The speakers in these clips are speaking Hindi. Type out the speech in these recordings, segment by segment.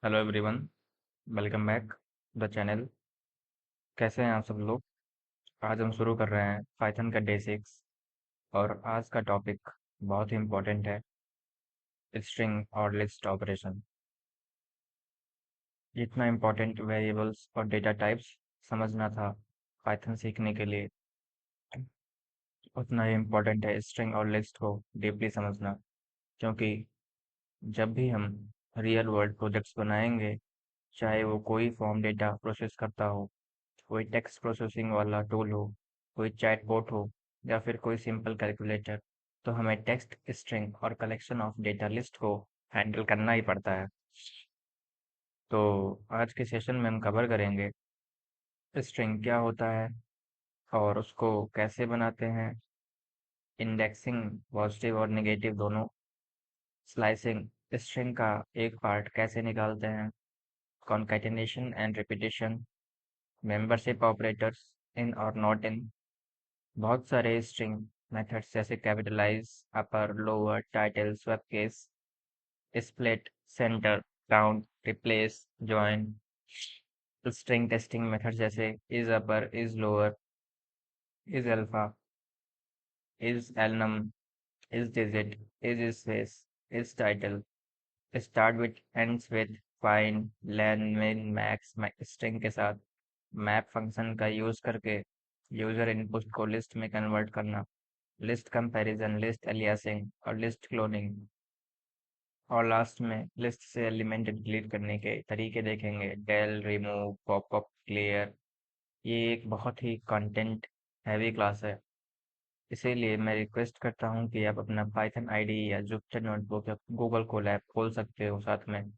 Hello everyone, welcome back the channel. कैसे हैं आप सब लोग? आज हम शुरू कर रहे हैं पाइथन का डे 6। और आज का टॉपिक बहुत ही इम्पोर्टेंट है, स्ट्रिंग और लिस्ट ऑपरेशन। जितना इम्पोर्टेंट वेरिएबल्स और डेटा टाइप्स समझना था पाइथन सीखने के लिए, उतना ही इम्पोर्टेंट है स्ट्रिंग और लिस्ट को डीपली समझना। क्योंकि जब भी हम रियल वर्ल्ड प्रोजेक्ट्स बनाएंगे, चाहे वो कोई फॉर्म डेटा प्रोसेस करता हो, कोई टेक्स्ट प्रोसेसिंग वाला टूल हो, कोई चैटबॉट हो, या फिर कोई सिंपल कैलकुलेटर, तो हमें टेक्स्ट स्ट्रिंग और कलेक्शन ऑफ डेटा लिस्ट को हैंडल करना ही पड़ता है। तो आज के सेशन में हम कवर करेंगे स्ट्रिंग क्या होता है और उसको कैसे बनाते हैं, इंडेक्सिंग पॉजिटिव और नेगेटिव दोनों, स्लाइसिंग स्ट्रिंग का एक पार्ट कैसे निकालते हैं, concatenation and repetition, membership operators, in और नॉट इन, बहुत सारे स्ट्रिंग मेथड्स जैसे capitalize, upper, lower, title, स्वैपकेस, split, center, count, replace, join, string testing method जैसे is upper, is lower, is alpha, is alnum, is digit, is space, is title, start with, ends with, find, len, min, max, string के साथ मैप फंक्शन का यूज करके यूजर इनपुट को लिस्ट में कन्वर्ट करना, लिस्ट कंपैरिजन, लिस्ट एलियासिंग और लिस्ट क्लोनिंग, और लास्ट में लिस्ट से एलिमेंट डिलीट करने के तरीके देखेंगे, डेल, रिमूव, पॉपअप, क्लियर। ये एक बहुत ही कंटेंट हैवी क्लास है, इसीलिए मैं रिक्वेस्ट करता हूँ कि आप अपना पाइथन आईडी या जुपिटर नोटबुक या गूगल कोलैब खोल सकते हो साथ में,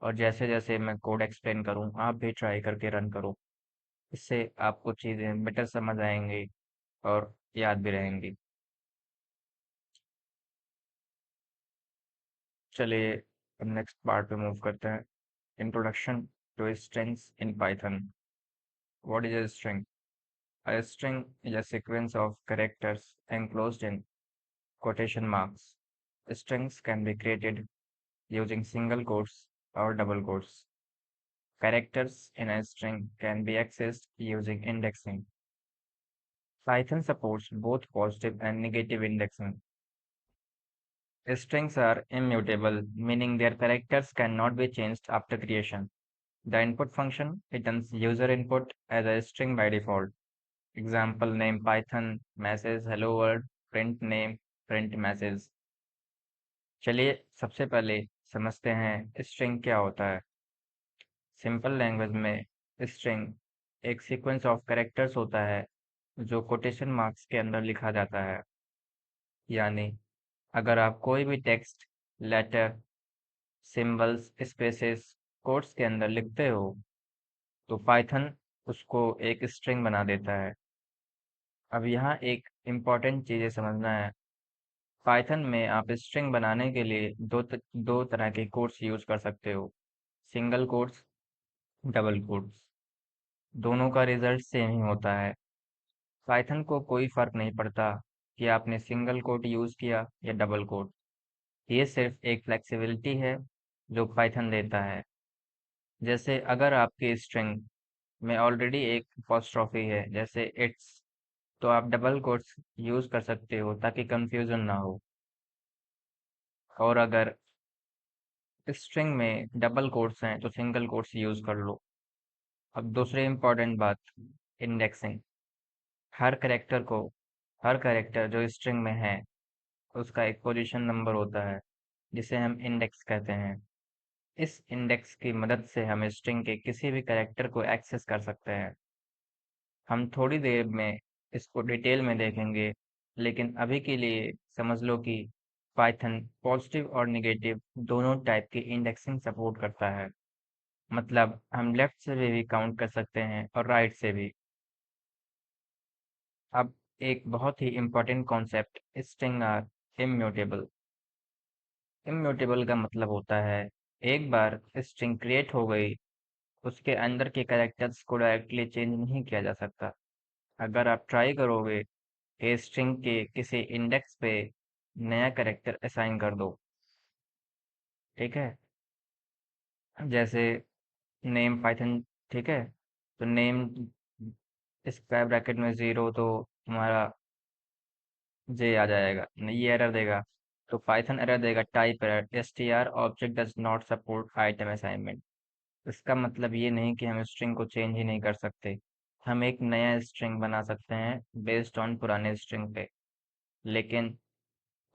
और जैसे जैसे मैं कोड एक्सप्लेन करूँ आप भी ट्राई करके रन करो। इससे आपको चीज़ें बेटर समझ आएंगी और याद भी रहेंगी। चलिए अब नेक्स्ट पार्ट पे मूव करते हैं। Introduction to strings in Python. What is a string? A string is a sequence of characters enclosed in quotation marks. Strings can be created using single quotes or double quotes. Characters in a string can be accessed using indexing. Python supports both positive and negative indexing. Strings are immutable, meaning their characters cannot be changed after creation. The input function returns user input as a string by default. Example name Python message hello world print name print message। चलिए सबसे पहले समझते हैं स्ट्रिंग क्या होता है। सिंपल लैंग्वेज में स्ट्रिंग एक सीक्वेंस ऑफ कैरेक्टर्स होता है जो कोटेशन मार्क्स के अंदर लिखा जाता है। यानी अगर आप कोई भी text, letter, symbols, spaces, quotes के अंदर लिखते हो तो पाइथन उसको एक स्ट्रिंग बना देता है। अब यहाँ एक इम्पॉर्टेंट चीज़ें समझना है। पाइथन में आप स्ट्रिंग बनाने के लिए दो तरह के कोड्स यूज कर सकते हो, सिंगल कोट्स, डबल कोट्स। दोनों का रिजल्ट सेम ही होता है। पाइथन को कोई फर्क नहीं पड़ता कि आपने सिंगल कोट यूज किया या डबल कोट। ये सिर्फ एक फ्लेक्सिबिलिटी है जो पाइथन देता है। जैसे अगर आपके स्ट्रिंग में ऑलरेडी एक अपॉस्ट्रॉफी है जैसे इट्स, तो आप डबल कोट्स यूज कर सकते हो ताकि कंफ्यूजन ना हो। और अगर स्ट्रिंग में डबल कोट्स हैं तो सिंगल कोट्स यूज कर लो। अब दूसरी इम्पोर्टेंट बात, इंडेक्सिंग। हर करेक्टर को हर करेक्टर जो स्ट्रिंग में है उसका एक पोजीशन नंबर होता है जिसे हम इंडेक्स कहते हैं। इस इंडेक्स की मदद से हम स्ट्रिंग के किसी भी करेक्टर को एक्सेस कर सकते हैं। हम थोड़ी देर में इसको डिटेल में देखेंगे, लेकिन अभी के लिए समझ लो कि पाइथन पॉजिटिव और नेगेटिव दोनों टाइप की इंडेक्सिंग सपोर्ट करता है। मतलब हम लेफ्ट से भी काउंट कर सकते हैं और राइट से भी। अब एक बहुत ही important concept, string are immutable. Immutable का मतलब होता है एक बार स्ट्रिंग क्रिएट हो गई, उसके अंदर के कैरेक्टर्स को डायरेक्टली चेंज नहीं किया जा सकता। अगर आप ट्राई करोगे कि स्ट्रिंग के किसी इंडेक्स पे नया कैरेक्टर असाइन कर दो, ठीक है, जैसे नेम पाइथन, ठीक है। तो नेम स्क्वायर ब्रैकेट में 0 तो हमारा जे आ जाएगा, नहीं ये एरर देगा। तो पाइथन एरर देगा, type error str object does not support item assignment. इसका मतलब ये नहीं कि हम स्ट्रिंग को चेंज ही नहीं कर सकते। हम एक नया स्ट्रिंग बना सकते हैं बेस्ड ऑन पुराने स्ट्रिंग पे, लेकिन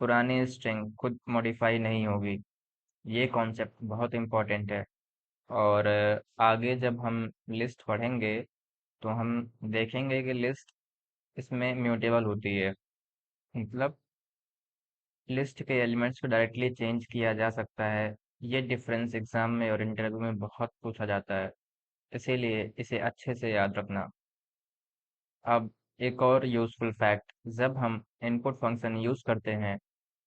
पुरानी स्ट्रिंग खुद मॉडिफाई नहीं होगी। ये कॉन्सेप्ट बहुत इंपॉर्टेंट है। और आगे जब हम लिस्ट पढ़ेंगे तो हम देखेंगे कि लिस्ट इसमें म्यूटेबल होती है। मतलब लिस्ट के एलिमेंट्स को डायरेक्टली चेंज किया जा सकता है। ये डिफरेंस एग्जाम में और इंटरव्यू में बहुत पूछा जाता है, इसीलिए इसे अच्छे से याद रखना। अब एक और यूजफुल फैक्ट, जब हम इनपुट फंक्शन यूज करते हैं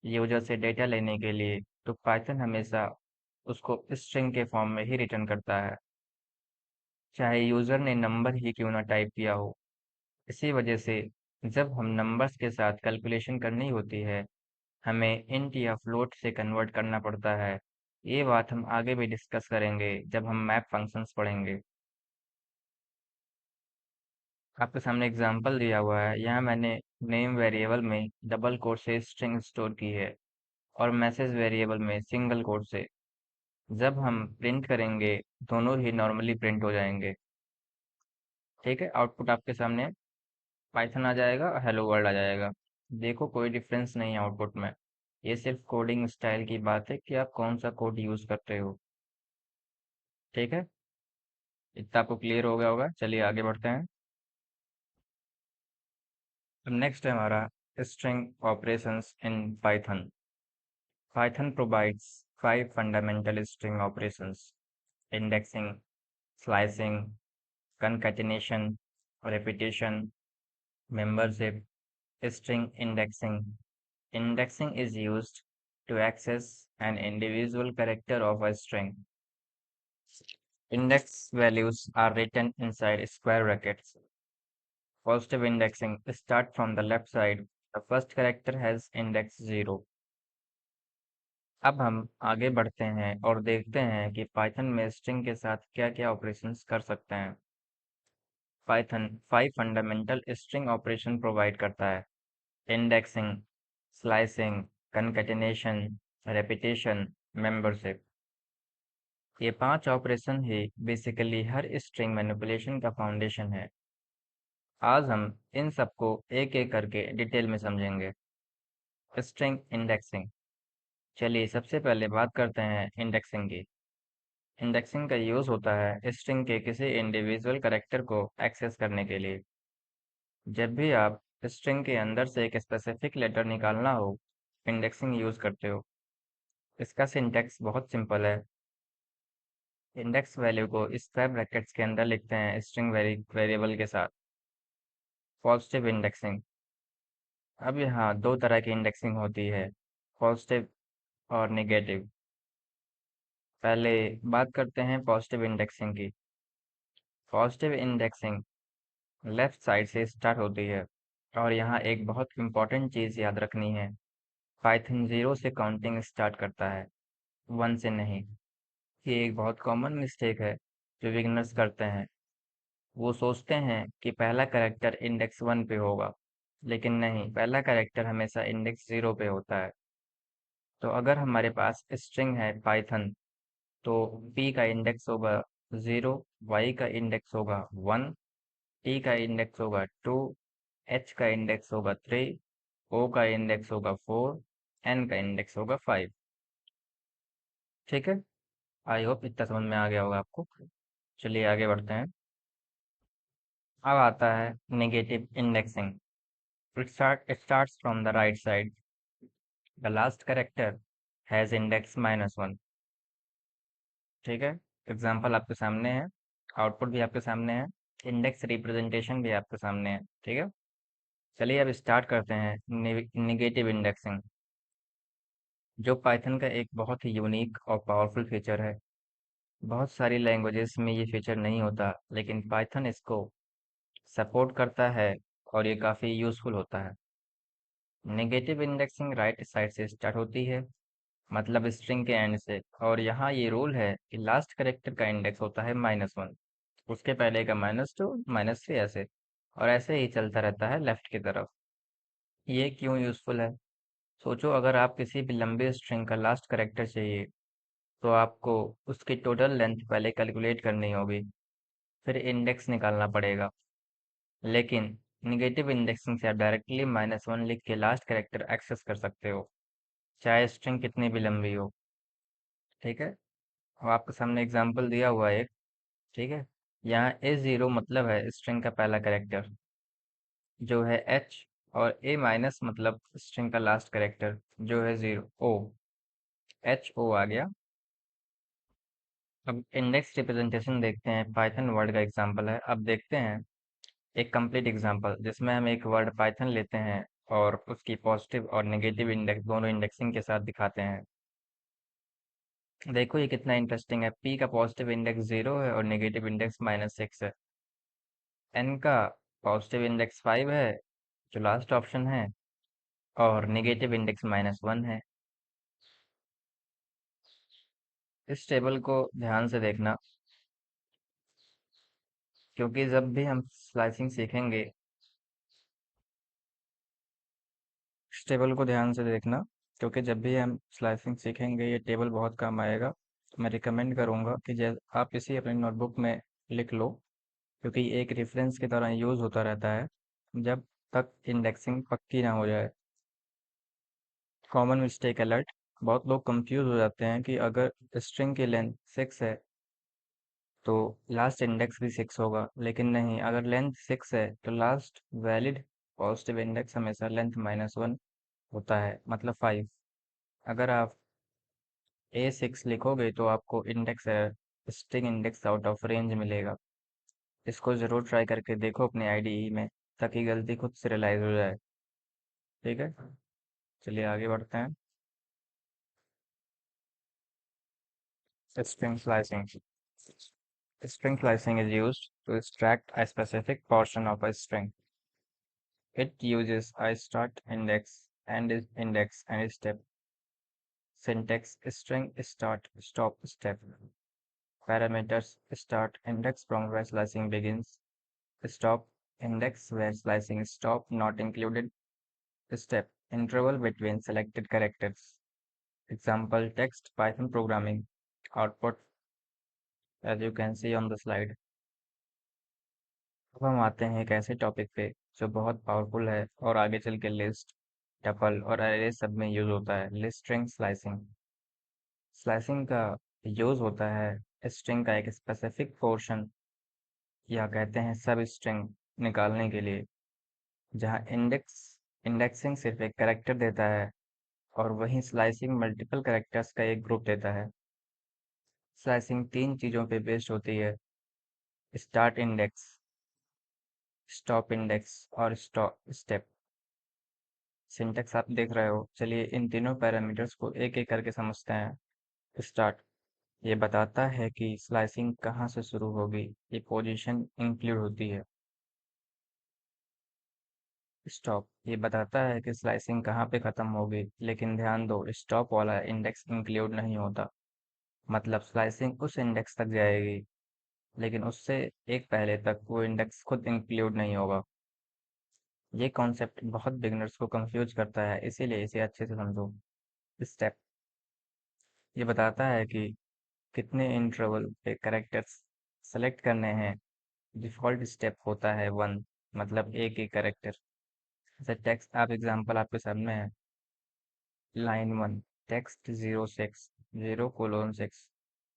यूजर से डेटा लेने के लिए, तो पाइथन हमेशा उसको स्ट्रिंग के फॉर्म में ही रिटर्न करता है, चाहे यूजर ने नंबर ही क्यों ना टाइप किया हो। इसी वजह से जब हम नंबर्स के साथ कैलकुलेशन करनी होती है, हमें इंट या फ्लोट से कन्वर्ट करना पड़ता है। ये बात हम आगे भी डिस्कस करेंगे जब हम मैप फंक्शंस पढ़ेंगे। आपके सामने एग्जांपल दिया हुआ है, यहाँ मैंने नेम वेरिएबल में डबल कोट से स्ट्रिंग स्टोर की है और मैसेज वेरिएबल में सिंगल कोट से। जब हम प्रिंट करेंगे दोनों ही नॉर्मली प्रिंट हो जाएंगे। ठीक है, आउटपुट आपके सामने पाइथन आ जाएगा और हेलो वर्ल्ड आ जाएगा। देखो कोई डिफरेंस नहीं है आउटपुट में। ये सिर्फ कोडिंग स्टाइल की बात है कि आप कौन सा कोड यूज करते हो। ठीक है, इतना आपको क्लियर हो गया होगा। चलिए आगे बढ़ते हैं। अब नेक्स्ट है हमारा string operations in Python. Python provides 5 fundamental string operations: indexing, slicing, concatenation, repetition, membership. String indexing. Indexing is used to access an individual character of a string. Index values are written inside square brackets. Positive indexing. Start from the left side. The first character has index 0. अब हम आगे बढ़ते हैं और देखते हैं कि पाइथन में स्ट्रिंग के साथ क्या-क्या ऑपरेशंस कर सकते हैं। Python 5 fundamental string operation provide करता है: indexing, slicing, concatenation, repetition, membership. ये 5 ऑपरेशन ही बेसिकली हर स्ट्रिंग मैनिपुलेशन का फाउंडेशन है। आज हम इन सबको एक एक करके डिटेल में समझेंगे। String indexing. चलिए सबसे पहले बात करते हैं इंडेक्सिंग की। इंडेक्सिंग का यूज होता है स्ट्रिंग के किसी इंडिविजुअल कैरेक्टर को एक्सेस करने के लिए। जब भी आप स्ट्रिंग के अंदर से एक स्पेसिफिक लेटर निकालना हो, इंडेक्सिंग यूज करते हो। इसका सिंटैक्स बहुत सिंपल है। इंडेक्स वैल्यू को स्क्वायर ब्रैकेट्स के अंदर लिखते हैं स्ट्रिंग वेरिएबल के साथ। Positive indexing. अब यहाँ दो तरह की इंडेक्सिंग होती है, पॉजिटिव और नेगेटिव। पहले बात करते हैं पॉजिटिव इंडेक्सिंग की। पॉजिटिव इंडेक्सिंग लेफ्ट साइड से स्टार्ट होती है, और यहाँ एक बहुत इंपॉर्टेंट चीज़ याद रखनी है। पाइथन 0 से काउंटिंग स्टार्ट करता है, 1 से नहीं। ये एक बहुत कॉमन मिस्टेक है जो बिगिनर्स करते हैं। वो सोचते हैं कि पहला कैरेक्टर इंडेक्स 1 पे होगा, लेकिन नहीं, पहला कैरेक्टर हमेशा इंडेक्स 0 पे होता है। तो अगर हमारे पास स्ट्रिंग है पाइथन, तो p का इंडेक्स होगा 0, y का इंडेक्स होगा 1, t का इंडेक्स होगा 2, h का इंडेक्स होगा 3, o का इंडेक्स होगा 4, n का इंडेक्स होगा 5। ठीक है, आई होप इतना समझ में आ गया होगा आपको। चलिए आगे बढ़ते हैं। अब आता है negative indexing. It starts from the right side. The last character has index -1। ठीक है, एग्जाम्पल आपके सामने है, आउटपुट भी आपके सामने है, इंडेक्स रिप्रेजेंटेशन भी आपके सामने है। ठीक है, चलिए अब स्टार्ट करते हैं नेगेटिव इंडेक्सिंग, जो पाइथन का एक बहुत ही यूनिक और पावरफुल फीचर है। बहुत सारी लैंग्वेजेस में ये फीचर नहीं होता, लेकिन पाइथन इसको सपोर्ट करता है और ये काफ़ी यूजफुल होता है। नेगेटिव इंडेक्सिंग राइट साइड से स्टार्ट होती है। मतलब स्ट्रिंग के एंड से। और यहाँ ये रूल है कि लास्ट कैरेक्टर का इंडेक्स होता है -1, उसके पहले का -2, -3 ऐसे, और ऐसे ही चलता रहता है लेफ्ट की तरफ। ये क्यों यूजफुल है? सोचो, अगर आप किसी भी लंबे स्ट्रिंग का लास्ट कैरेक्टर चाहिए, तो आपको उसकी टोटल लेंथ पहले कैलकुलेट करनी होगी, फिर इंडेक्स निकालना पड़ेगा। लेकिन निगेटिव इंडेक्सिंग से आप डायरेक्टली -1 लिख के लास्ट कैरेक्टर एक्सेस कर सकते हो, चाहे स्ट्रिंग कितनी भी लंबी हो। ठीक है। अब आपके सामने एग्जांपल दिया हुआ है एक। ठीक है। यहाँ A0 मतलब है स्ट्रिंग का पहला कैरेक्टर, जो है H, और A- मतलब स्ट्रिंग का लास्ट कैरेक्टर, जो है 0 O। HO आ गया। अब इंडेक्स रिप्रेजेंटेशन देखते हैं, पाइथन वर्ड का एग्जांपल है। अब देखते हैं एक कंप्लीट एग्जांपल जिसमें हम एक वर्ड पाइथन लेते हैं और उसकी पॉजिटिव और नेगेटिव इंडेक्स दोनों इंडेक्सिंग के साथ दिखाते हैं। देखो ये कितना इंटरेस्टिंग है। पी का पॉजिटिव इंडेक्स 0 है और नेगेटिव इंडेक्स -6 है। एन का पॉजिटिव इंडेक्स 5 है, जो लास्ट ऑप्शन है, और नेगेटिव इंडेक्स -1 है। इस टेबल को ध्यान से देखना, क्योंकि जब भी हम स्लाइसिंग सीखेंगे, इस टेबल को ध्यान से देखना, क्योंकि जब भी हम स्लाइसिंग सीखेंगे ये टेबल बहुत काम आएगा। तो मैं रिकमेंड करूंगा कि जैसे आप इसे अपनी नोटबुक में लिख लो, क्योंकि ये एक रेफरेंस की तरह यूज होता रहता है जब तक इंडेक्सिंग पक्की ना हो जाए। Common mistake alert. बहुत लोग कंफ्यूज हो जाते हैं कि अगर स्ट्रिंग की लेंथ 6 है तो लास्ट इंडेक्स भी 6 होगा, लेकिन नहीं। अगर लेंथ 6 है तो लास्ट वैलिड पॉजिटिव इंडेक्स हमेशा लेंथ -1 होता है, मतलब 5। अगर आप A6 लिखोगे तो आपको index string index out of range मिलेगा। इसको जरूर ट्राई करके देखो अपनी आईडीई में, ताकि गलती खुद से रियलाइज हो जाए। ठीक है। चलिए आगे बढ़ते हैं। String slicing. String slicing is used to extract a specific portion of a string. It uses a start index, end index, and step. Syntax: string start stop step. Parameters: start index from where slicing begins. Stop index where slicing stop not included. Step: interval between selected characters. Example text Python programming. Output as you can see on the slide. अब हम आते हैं एक ऐसे टॉपिक पे जो बहुत पावरफुल है और आगे चल के लिस्ट, टपल और अरे सब में यूज होता है। List string slicing. स्लाइसिंग का यूज होता है स्ट्रिंग का एक स्पेसिफिक पोर्शन, या कहते हैं सब स्ट्रिंग, निकालने के लिए, जहां इंडेक्सिंग सिर्फ एक कैरेक्टर देता है और वहीं स्लाइसिंग मल्टीपल कैरेक्टर्स का एक ग्रुप देता है। स्लाइसिंग तीन चीजों पे बेस्ड होती है: स्टार्ट इंडेक्स, स्टॉप इंडेक्स और स्टॉप स्टेप। सिंटेक्स आप देख रहे हो। चलिए इन तीनों पैरामीटर्स को एक एक करके समझते हैं। स्टार्ट: ये बताता है कि स्लाइसिंग कहाँ से शुरू होगी, ये पोजीशन इंक्लूड होती है। स्टॉप: ये बताता है कि स्लाइसिंग कहाँ पे खत्म होगी, लेकिन ध्यान दो स्टॉप वाला इंडेक्स इंक्लूड नहीं होता। मतलब स्लाइसिंग उस इंडेक्स तक जाएगी, लेकिन उससे एक पहले तक वो इंडेक्स खुद इंक्लूड नहीं होगा। ये कॉन्सेप्ट बहुत बिगिनर्स को कंफ्यूज करता है, इसीलिए इसे अच्छे से समझो। स्टेप: ये बताता है कि कितने इंटरवल पे करेक्टर्स सेलेक्ट करने हैं। डिफॉल्ट स्टेप होता है 1, मतलब एक ही करेक्टर। जैसे टेक्स्ट आप एग्जांपल आपके सामने है। Line 1, text 06, 0:6।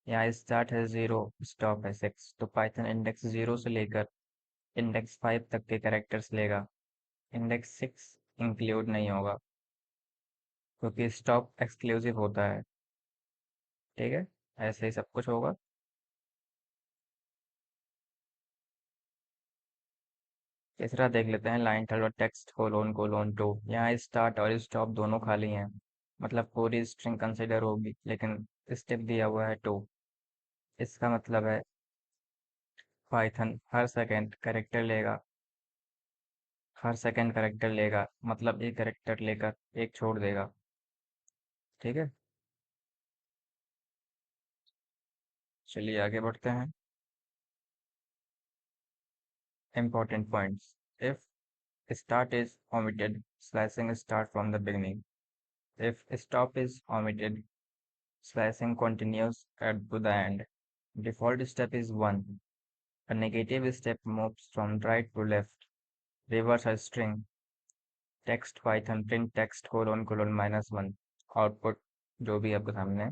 यहाँ स्टार्ट है 0, स्टॉप है 6, तो पाइथन इंडेक्स 0 से लेकर इंडेक्स 5 तक के करेक्टर्स लेगा। इंडेक्स 6 इंक्लूड नहीं होगा, क्योंकि स्टॉप एक्सक्लूसिव होता है। ठीक है। ऐसे ही सब कुछ होगा। तीसरा देख लेते हैं। Line third, text colon colon 2। यहाँ स्टार्ट और स्टॉप दोनों खाली हैं, मतलब पूरी स्ट्रिंग कंसिडर होगी, लेकिन स्टेप दिया हुआ है 2। इसका मतलब है पाइथन हर सेकंड करेक्टर लेगा, हर सेकंड करेक्टर लेगा, मतलब एक करेक्टर लेकर एक छोड़ देगा। ठीक है। चलिए आगे बढ़ते हैं। Important points. If start is omitted, slicing start from the beginning. If stop is omitted, slicing continues at to the end. Default step is 1. A negative step moves from right to left. Reverse a string. Text Python print text ::-1 output जो भी आपके सामने है।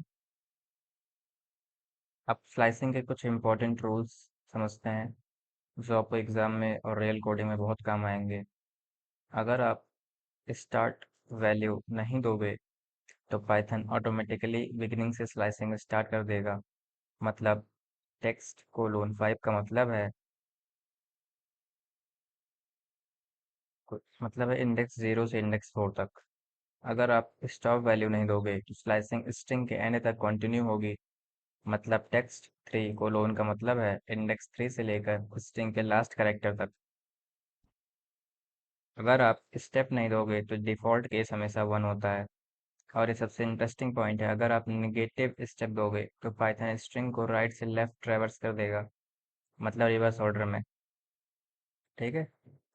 अब स्लाइसिंग के कुछ इंपॉर्टेंट रूल्स समझते हैं जो आपको एग्जाम में और रियल कोडिंग में बहुत काम आएंगे। अगर आप स्टार्ट वैल्यू नहीं दोगे तो पाइथन ऑटोमेटिकली बिगिनिंग से स्लाइसिंग स्टार्ट कर देगा। मतलब text:5 का मतलब है इंडेक्स 0 से इंडेक्स 4 तक। अगर आप स्टॉप वैल्यू नहीं दोगे तो स्लाइसिंग स्ट्रिंग के एंड तक कंटिन्यू होगी। मतलब text:3 का मतलब है इंडेक्स 3 से लेकर स्ट्रिंग के लास्ट कैरेक्टर तक। अगर आप स्टेप नहीं दोगे तो डिफॉल्ट केस हमेशा 1 होता है। और ये सबसे इंटरेस्टिंग पॉइंट है, अगर आप निगेटिव स्टेप दोगे तो पाइथन स्ट्रिंग को राइट से लेफ्ट ट्रैवर्स कर देगा, मतलब रिवर्स ऑर्डर में। ठीक है।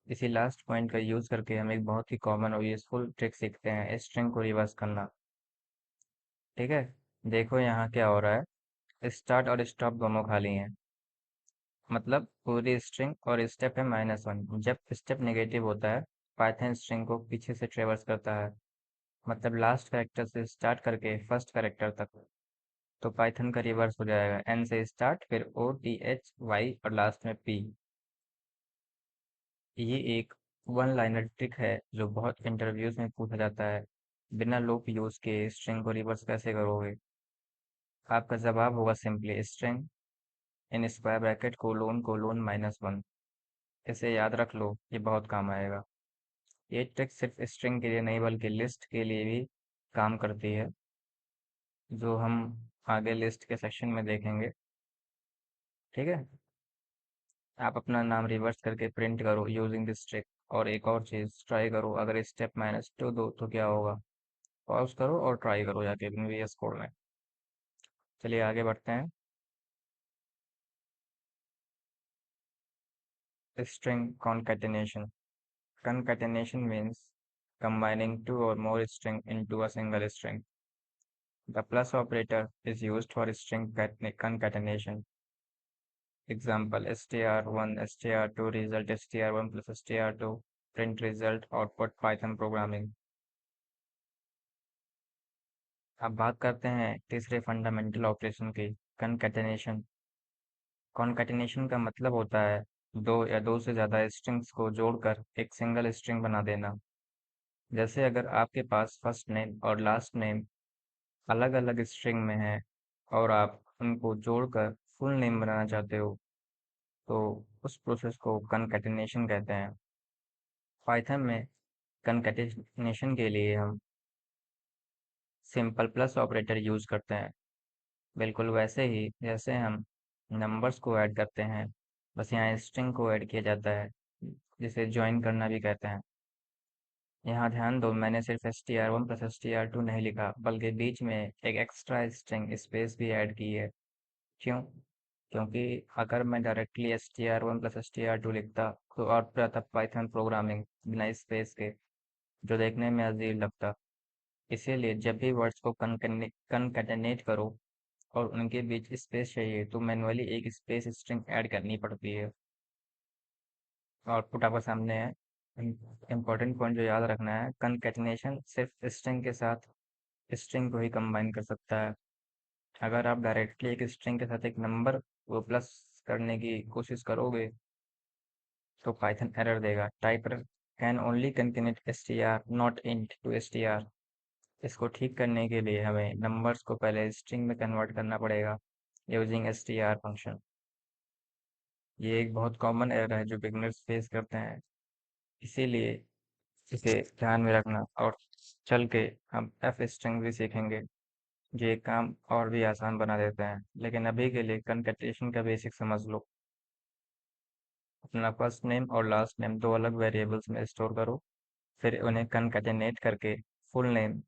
इसी लास्ट पॉइंट का यूज करके हम एक बहुत ही कॉमन और यूजफुल ट्रिक सीखते हैं स्ट्रिंग को रिवर्स करना। ठीक है। देखो यहाँ क्या हो रहा है, स्टार्ट और स्टॉप दोनों खाली हैं। मतलब पूरी स्ट्रिंग और स्टेप है -1। जब स्टेप नेगेटिव होता है पाइथन स्ट्रिंग को पीछे से ट्रेवर्स करता है, मतलब लास्ट कैरेक्टर से स्टार्ट करके फर्स्ट कैरेक्टर तक। तो पाइथन का रिवर्स हो जाएगा, एन से स्टार्ट फिर OTHY और लास्ट में P। ये एक वन लाइनर ट्रिक है जो बहुत इंटरव्यूज में पूछा जाता है। बिना लूप यूज के स्ट्रिंग को रिवर्स कैसे करोगे? आपका जवाब होगा simply string in square bracket ::(-1)। इसे याद रख लो, ये बहुत काम आएगा। ये ट्रिक सिर्फ स्ट्रिंग के लिए नहीं बल्कि लिस्ट के लिए भी काम करती है, जो हम आगे लिस्ट के सेक्शन में देखेंगे। ठीक है। आप अपना नाम रिवर्स करके प्रिंट करो यूजिंग दिस ट्रिक। और एक और चीज ट्राई करो, अगर स्टेप -2 दो तो क्या होगा? पॉज करो और ट्राई करो जाके VS कोड में। चलिए आगे बढ़ते हैं। String concatenation. Concatenation means combining two or more string into a single string. The plus operator is used for string concatenation. Example: str1 str2 result str1 plus str2 print result output Python programming। अब बात करते हैं तीसरे फंडामेंटल ऑपरेशन की, कनकैटिनेशन। कॉन्कैटिनेशन का मतलब होता है दो या दो से ज्यादा स्ट्रिंग्स को जोड़कर एक सिंगल स्ट्रिंग बना देना। जैसे अगर आपके पास फर्स्ट नेम और लास्ट नेम अलग अलग स्ट्रिंग में है और आप उनको जोड़कर फुल नेम बनाना चाहते हो, तो उस प्रोसेस को कनकैटिनेशन कहते हैं। पाइथन में कनकैटिनेशन के लिए हम सिंपल प्लस ऑपरेटर यूज करते हैं, बिल्कुल वैसे ही जैसे हम नंबर्स को ऐड करते हैं। बस यहाँ स्ट्रिंग को ऐड किया जाता है, जिसे ज्वाइन करना भी कहते हैं। यहाँ ध्यान दो, मैंने सिर्फ str1 प्लस str2 नहीं लिखा बल्कि बीच में एक एक्स्ट्रा स्ट्रिंग स्पेस भी ऐड की है। क्यों? क्योंकि अगर मैं डायरेक्टली str1 प्लस str2 लिखता तो आउटपुट आता पाइथन प्रोग्रामिंग बिना स्पेस के, जो देखने में अजीब लगता। इसीलिए जब भी वर्ड्स को कनकैटिनेट करो और उनके बीच स्पेस चाहिए तो मैनुअली एक स्पेस स्ट्रिंग ऐड करनी पड़ती है। आउटपुट आपके सामने है। इम्पोर्टेंट पॉइंट जो याद रखना है, कनकैटिनेशन सिर्फ स्ट्रिंग के साथ स्ट्रिंग को ही कंबाइन कर सकता है। अगर आप डायरेक्टली एक स्ट्रिंग के साथ एक नंबर को प्लस करने की कोशिश करोगे तो पाइथन एरर देगा, type error can only concatenate str not int to str। इसको ठीक करने के लिए हमें नंबर्स को पहले स्ट्रिंग में कन्वर्ट करना पड़ेगा यूजिंग str फंक्शन। ये एक बहुत कॉमन एरर है जो बिगनर्स फेस करते हैं, इसीलिए इसे ध्यान में रखना। और चल के हम एफ स्ट्रिंग भी सीखेंगे जो ये काम और भी आसान बना देते हैं, लेकिन अभी के लिए कनकैटिनेशन का बेसिक समझ लो। अपना फर्स्ट नेम और लास्ट नेम दो अलग वेरिएबल्स में स्टोर करो, फिर उन्हें कनकैटिनेट करके फुल नेम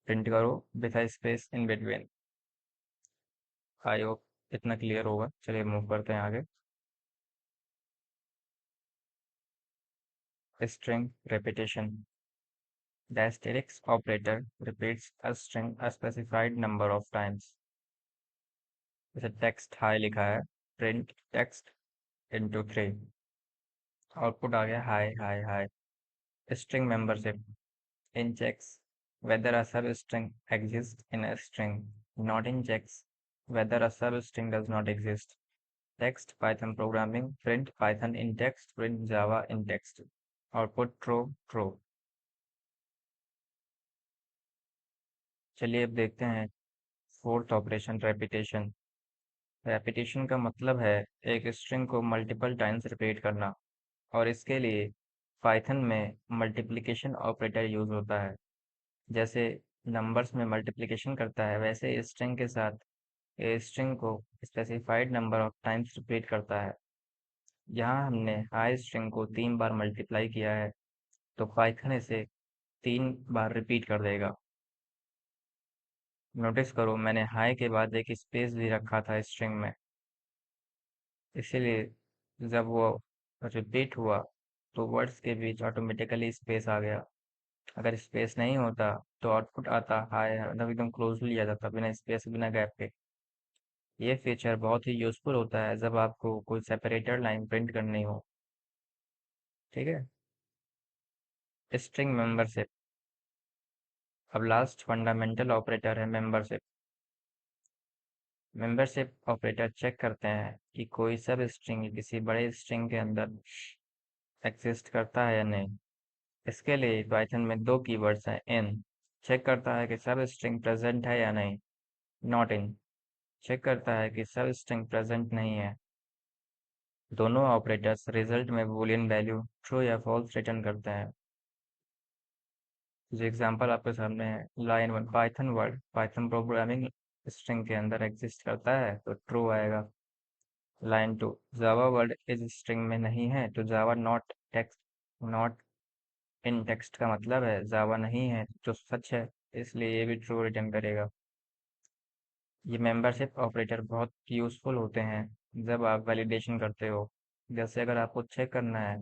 प्रिंट करो with a space in between. I hope इतना क्लियर होगा। चलिए मूव करते हैं आगे। String repetition. The asterisk operator repeats a string a specified number of times. जैसे टेक्स्ट हाई लिखा है, प्रिंट टेक्स्ट इंटू 3, आउटपुट आ गया high high high. String membership in checks whether a substring exists in a string, not in checks whether a substring does not exist. Text Python programming, print Python in text, print Java in text, output true true। चलिए अब देखते हैं फोर्थ ऑपरेशन रेपिटेशन। रेपिटेशन का मतलब है एक स्ट्रिंग को मल्टीपल टाइम्स रिपीट करना, और इसके लिए पाइथन में मल्टीप्लिकेशन ऑपरेटर यूज होता है। जैसे नंबर्स में मल्टीप्लिकेशन करता है, वैसे स्ट्रिंग के साथ ये स्ट्रिंग को specified number of times repeat करता है। यहाँ हमने हाई स्ट्रिंग को 3 बार मल्टीप्लाई किया है, तो पाइथन इसे 3 बार रिपीट कर देगा। नोटिस करो मैंने हाई के बाद एक स्पेस भी रखा था स्ट्रिंग में, इसीलिए जब वो रिपीट हुआ तो वर्ड्स के बीच ऑटोमेटिकली स्पेस आ गया। अगर स्पेस नहीं होता तो आउटपुट आता हाय, मतलब एकदम क्लोजली आ जाता बिना स्पेस बिना गैप के। ये फीचर बहुत ही यूजफुल होता है जब आपको कोई सेपरेटर लाइन प्रिंट करनी हो। ठीक है। String membership. अब लास्ट फंडामेंटल ऑपरेटर है मेंबरशिप। मेंबरशिप ऑपरेटर चेक करते हैं कि कोई सब स्ट्रिंग किसी बड़े स्ट्रिंग के अंदर एग्जिस्ट करता है या नहीं। इसके लिए पाइथन में दो कीवर्ड्स हैं। इन चेक करता है कि सब स्ट्रिंग प्रेजेंट है या नहीं। नॉट इन चेक करता है कि सब स्ट्रिंग प्रेजेंट नहीं है। दोनों ऑपरेटर्स रिजल्ट में बूलियन वैल्यू ट्रू या फॉल्स रिटर्न करते हैं। जो एग्जांपल आपके सामने है, line 1 Python word Python programming string के अंदर एग्जिस्ट करता है तो ट्रू आएगा। लाइन 2 जावा वर्ड इस स्ट्रिंग में नहीं है तो Java not text, not in text का मतलब है जावा नहीं है जो सच है, इसलिए ये भी ट्रू रिटर्न करेगा। ये मेंबरशिप ऑपरेटर बहुत यूज़फुल होते हैं जब आप वैलिडेशन करते हो। जैसे अगर आपको चेक करना है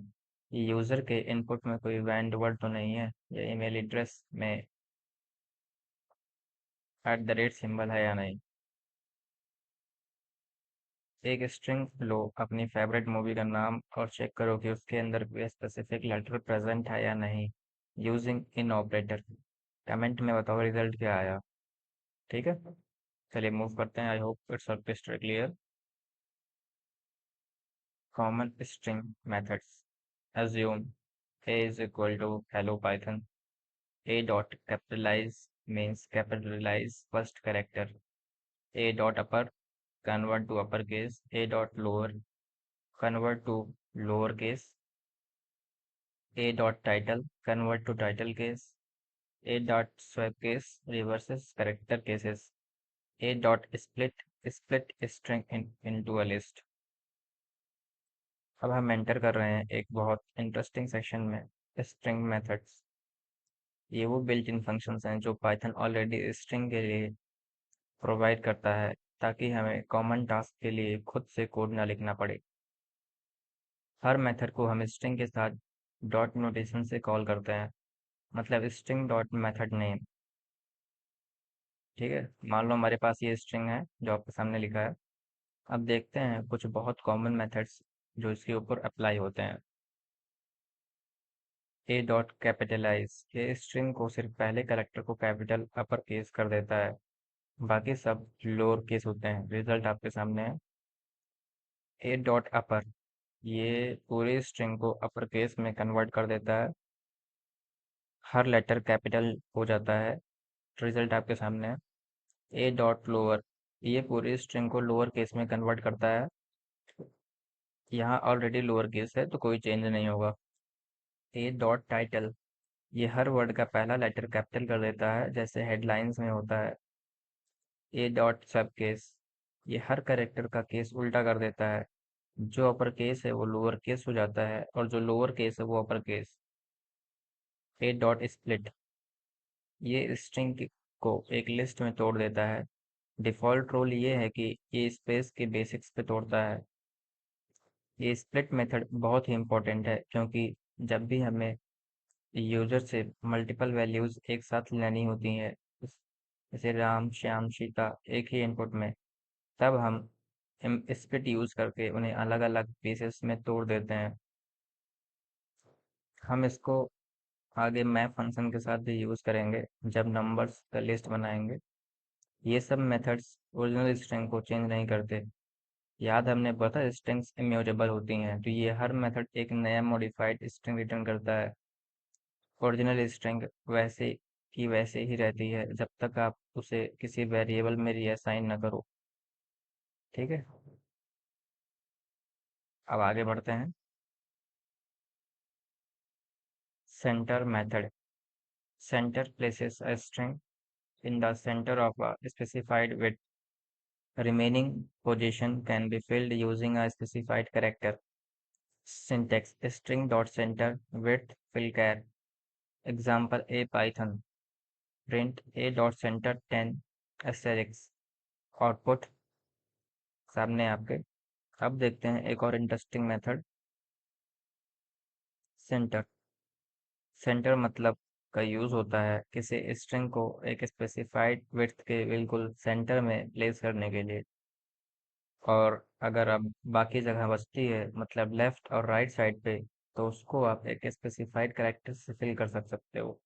कि यूज़र के इनपुट में कोई वैंड वर्ड तो नहीं है या ईमेल एड्रेस में @ सिंबल है या नहीं। एक स्ट्रिंग लो अपनी फेवरेट मूवी का नाम और चेक करो कि उसके अंदर कोई स्पेसिफिक लेटर प्रेजेंट है या नहीं, यूजिंग इन ऑपरेटर। कमेंट में बताओ रिजल्ट क्या आया। ठीक है। चलिए मूव करते हैं। आई hope it's crystal clear. Common string methods. Assume A is equal to hello Python. A dot capitalize means capitalize first character. A dot upper convert to uppercase. A dot lower convert to lowercase. A dot title convert to title case. A dot swipe case reverses character cases. A dot split string into a list. अब हम एंटर कर रहे हैं एक बहुत इंटरेस्टिंग सेक्शन में, स्ट्रिंग मेथड्स। ये वो बिल्ट इन फंक्शंस हैं जो पाइथन ऑलरेडी स्ट्रिंग के लिए प्रोवाइड करता है, ताकि हमें कॉमन टास्क के लिए खुद से कोड ना लिखना पड़े। हर मेथड को हम स्ट्रिंग के साथ डॉट नोटेशन से कॉल करते हैं, मतलब स्ट्रिंग डॉट मेथड नेम। ठीक है। मान लो हमारे पास ये स्ट्रिंग है जो आपके सामने लिखा है। अब देखते हैं कुछ बहुत कॉमन मेथड्स जो इसके ऊपर अप्लाई होते हैं। ए डॉट कैपिटलाइज ये स्ट्रिंग को सिर्फ पहले कैरेक्टर को कैपिटल अपर केस कर देता है, बाकी सब लोअर केस होते हैं। रिजल्ट आपके सामने है। ए डॉट अपर ये पूरे स्ट्रिंग को अपर केस में कन्वर्ट कर देता है, हर लेटर कैपिटल हो जाता है। रिजल्ट आपके सामने है। ए डॉट लोअर ये पूरे स्ट्रिंग को लोअर केस में कन्वर्ट करता है, यहाँ ऑलरेडी लोअर केस है तो कोई चेंज नहीं होगा। ए डॉट टाइटल ये हर वर्ड का पहला लेटर कैपिटल कर देता है, जैसे हेडलाइंस में होता है। ए डॉट सब केस ये हर कैरेक्टर का केस उल्टा कर देता है, जो अपर केस है वो लोअर केस हो जाता है और जो लोअर केस है वो अपर केस। ए डॉट स्प्लिट ये स्ट्रिंग को एक लिस्ट में तोड़ देता है, डिफ़ॉल्ट रूल ये है कि ये स्पेस के बेसिक्स पे तोड़ता है। ये स्प्लिट मेथड बहुत ही इम्पोर्टेंट है क्योंकि जब भी हमें यूजर से मल्टीपल वैल्यूज एक साथ लेनी होती हैं, जैसे राम श्याम सीता एक ही इनपुट में, तब हम स्प्लिट यूज करके उन्हें अलग अलग पीसेस में तोड़ देते हैं। हम इसको आगे मैप फंक्शन के साथ भी यूज करेंगे जब नंबर्स का लिस्ट बनाएंगे। ये सब मेथड्स ओरिजिनल स्ट्रिंग को चेंज नहीं करते। याद हमने बताया स्ट्रिंग्स इम्यूटेबल होती हैं, तो ये हर मेथड एक नया मॉडिफाइड स्ट्रिंग रिटर्न करता है। ओरिजिनल स्ट्रिंग वैसे की वैसे ही रहती है जब तक आप उसे किसी वेरिएबल में रीअसाइन न करो। ठीक है, अब आगे बढ़ते हैं। Centre method. Centre places a string in the center of a specified width. Remaining position can be filled using a specified character. Syntax string dot center width fill char. Example A Python. Print A dot center 10 asterisk. Output सामने आपके। अब देखते हैं एक और इंटरेस्टिंग मेथड, सेंटर। सेंटर मतलब का यूज होता है किसी स्ट्रिंग को एक स्पेसिफाइड विड्थ के बिल्कुल सेंटर में प्लेस करने के लिए। और अगर अब बाकी जगह बचती है, मतलब लेफ्ट और राइट साइड पे, तो उसको आप एक स्पेसिफाइड कैरेक्टर से फिल कर सकते हो।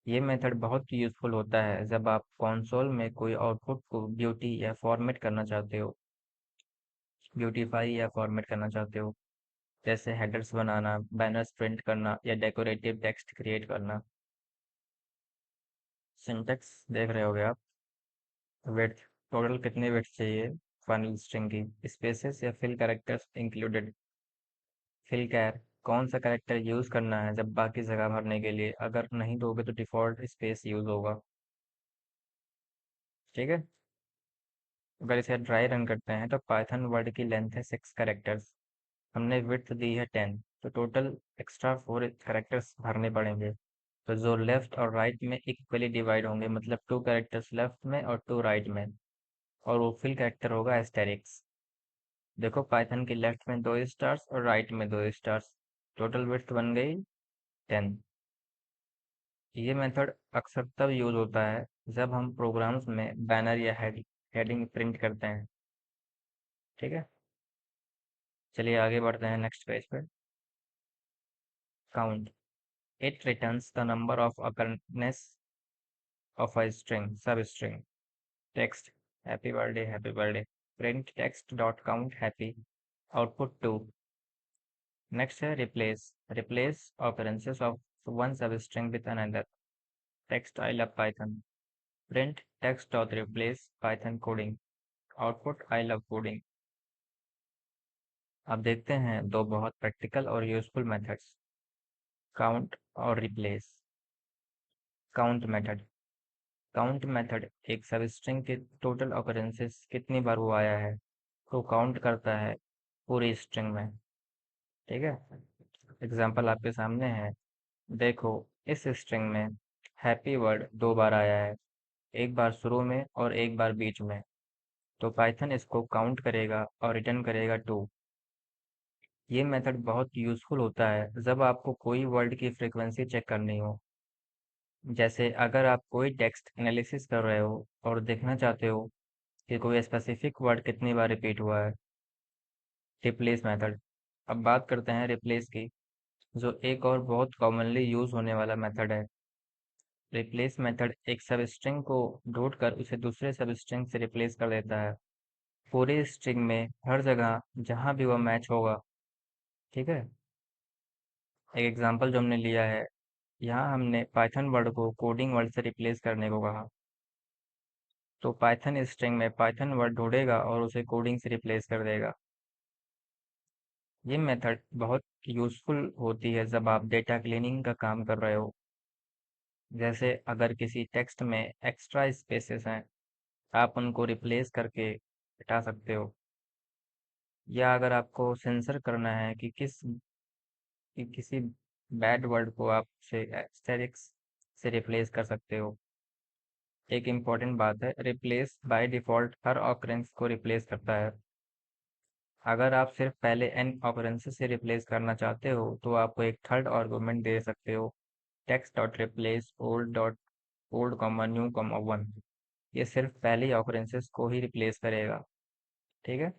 ये मेथड बहुत यूजफुल होता है जब आप कंसोल में कोई आउटपुट को ब्यूटी या फॉर्मेट करना चाहते हो, ब्यूटीफाई या फॉर्मेट करना चाहते हो, जैसे हेडर्स बनाना, बैनर्स प्रिंट करना या डेकोरेटिव टेक्स्ट क्रिएट करना। सिंटेक्स देख रहे होगे आप। विड्थ, टोटल कितनी विड्थ चाहिए फाइनल स्ट्रिंग की, स्पेसेस या फिल कैरेक्टर्स इंक्लूडेड। फिल कैर, कौन सा कैरेक्टर यूज करना है जब बाकी जगह भरने के लिए, अगर नहीं दोगे तो डिफॉल्ट स्पेस यूज होगा। ठीक है, अगर इसे ट्राई रन करते हैं तो पाइथन वर्ड की लेंथ है 6 कैरेक्टर्स। हमने विड्थ दी है 10, तो टोटल एक्स्ट्रा 4 कैरेक्टर्स भरने पड़ेंगे। तो जो लेफ्ट और राइट में इक्वली डिवाइड होंगे, मतलब 2 कैरेक्टर्स लेफ्ट में और 2 राइट में। और वो फिल कैरेक्टर होगा एस्टेरिक्स। देखो पाइथन की लेफ्ट में 2 स्टार्स और राइट में 2 स्टार्स, टोटल विड्थ बन गई 10। ये मेथड अक्सर तब यूज होता है जब हम प्रोग्राम्स में बैनर या हेडिंग प्रिंट करते हैं। ठीक है, चलिए आगे बढ़ते हैं नेक्स्ट पेज पे। Count, it returns the number of occurrences of a string substring. Text, happy birthday. Print text dot count happy. Output 2। Next है replace, replace occurrences of one substring with another. Text I love Python. Print text dot replace Python coding. Output I love coding. अब देखते हैं दो बहुत प्रैक्टिकल और यूजफुल मेथड्स, काउंट और replace. Count method. Count method एक सबस्ट्रिंग के टोटल ऑकरेंसेस कितनी बार वो आया है तो काउंट करता है पूरी स्ट्रिंग में। ठीक है, एग्जांपल आपके सामने है। देखो, इस स्ट्रिंग में हैप्पी वर्ड 2 बार आया है, एक बार शुरू में और एक बार बीच में। तो पाइथन इसको काउंट करेगा और रिटर्न करेगा 2। ये मेथड बहुत यूजफुल होता है जब आपको कोई वर्ड की फ्रीक्वेंसी चेक करनी हो। जैसे अगर आप कोई टेक्स्ट एनालिसिस कर रहे हो और देखना चाहते हो कि कोई स्पेसिफिक वर्ड कितनी बार रिपीट हुआ है। Replace method. अब बात करते हैं रिप्लेस की, जो एक और बहुत कॉमनली यूज होने वाला मेथड है। रिप्लेस मेथड एक सबस्ट्रिंग को ढूंढकर उसे दूसरे सबस्ट्रिंग से रिप्लेस कर देता है, पूरे स्ट्रिंग में हर जगह जहां भी वह मैच होगा। ठीक है, एक एग्जांपल जो हमने लिया है, यहाँ हमने पाइथन वर्ड को कोडिंग वर्ड से रिप्लेस करने को कहा, तो पाइथन स्ट्रिंग में पाइथन वर्ड ढूंढेगा और उसे कोडिंग से रिप्लेस कर देगा। ये मेथड बहुत यूजफुल होती है जब आप डेटा क्लीनिंग का काम कर रहे हो, जैसे अगर किसी टेक्स्ट में एक्स्ट्रा स्पेसेस हैं, आप उनको रिप्लेस करके हटा सकते हो। या अगर आपको सेंसर करना है कि किसी बैड वर्ड को आप से एस्टेरिक्स से रिप्लेस कर सकते हो। एक इम्पॉर्टेंट बात है, replace by default her occurrence को रिप्लेस करता है। अगर आप सिर्फ पहले n ऑकरेंसेस से रिप्लेस करना चाहते हो तो आपको एक थर्ड आर्गुमेंट दे सकते हो, text dot replace old comma new comma one. ये सिर्फ पहली ऑकरेंसेस को ही रिप्लेस करेगा। ठीक है।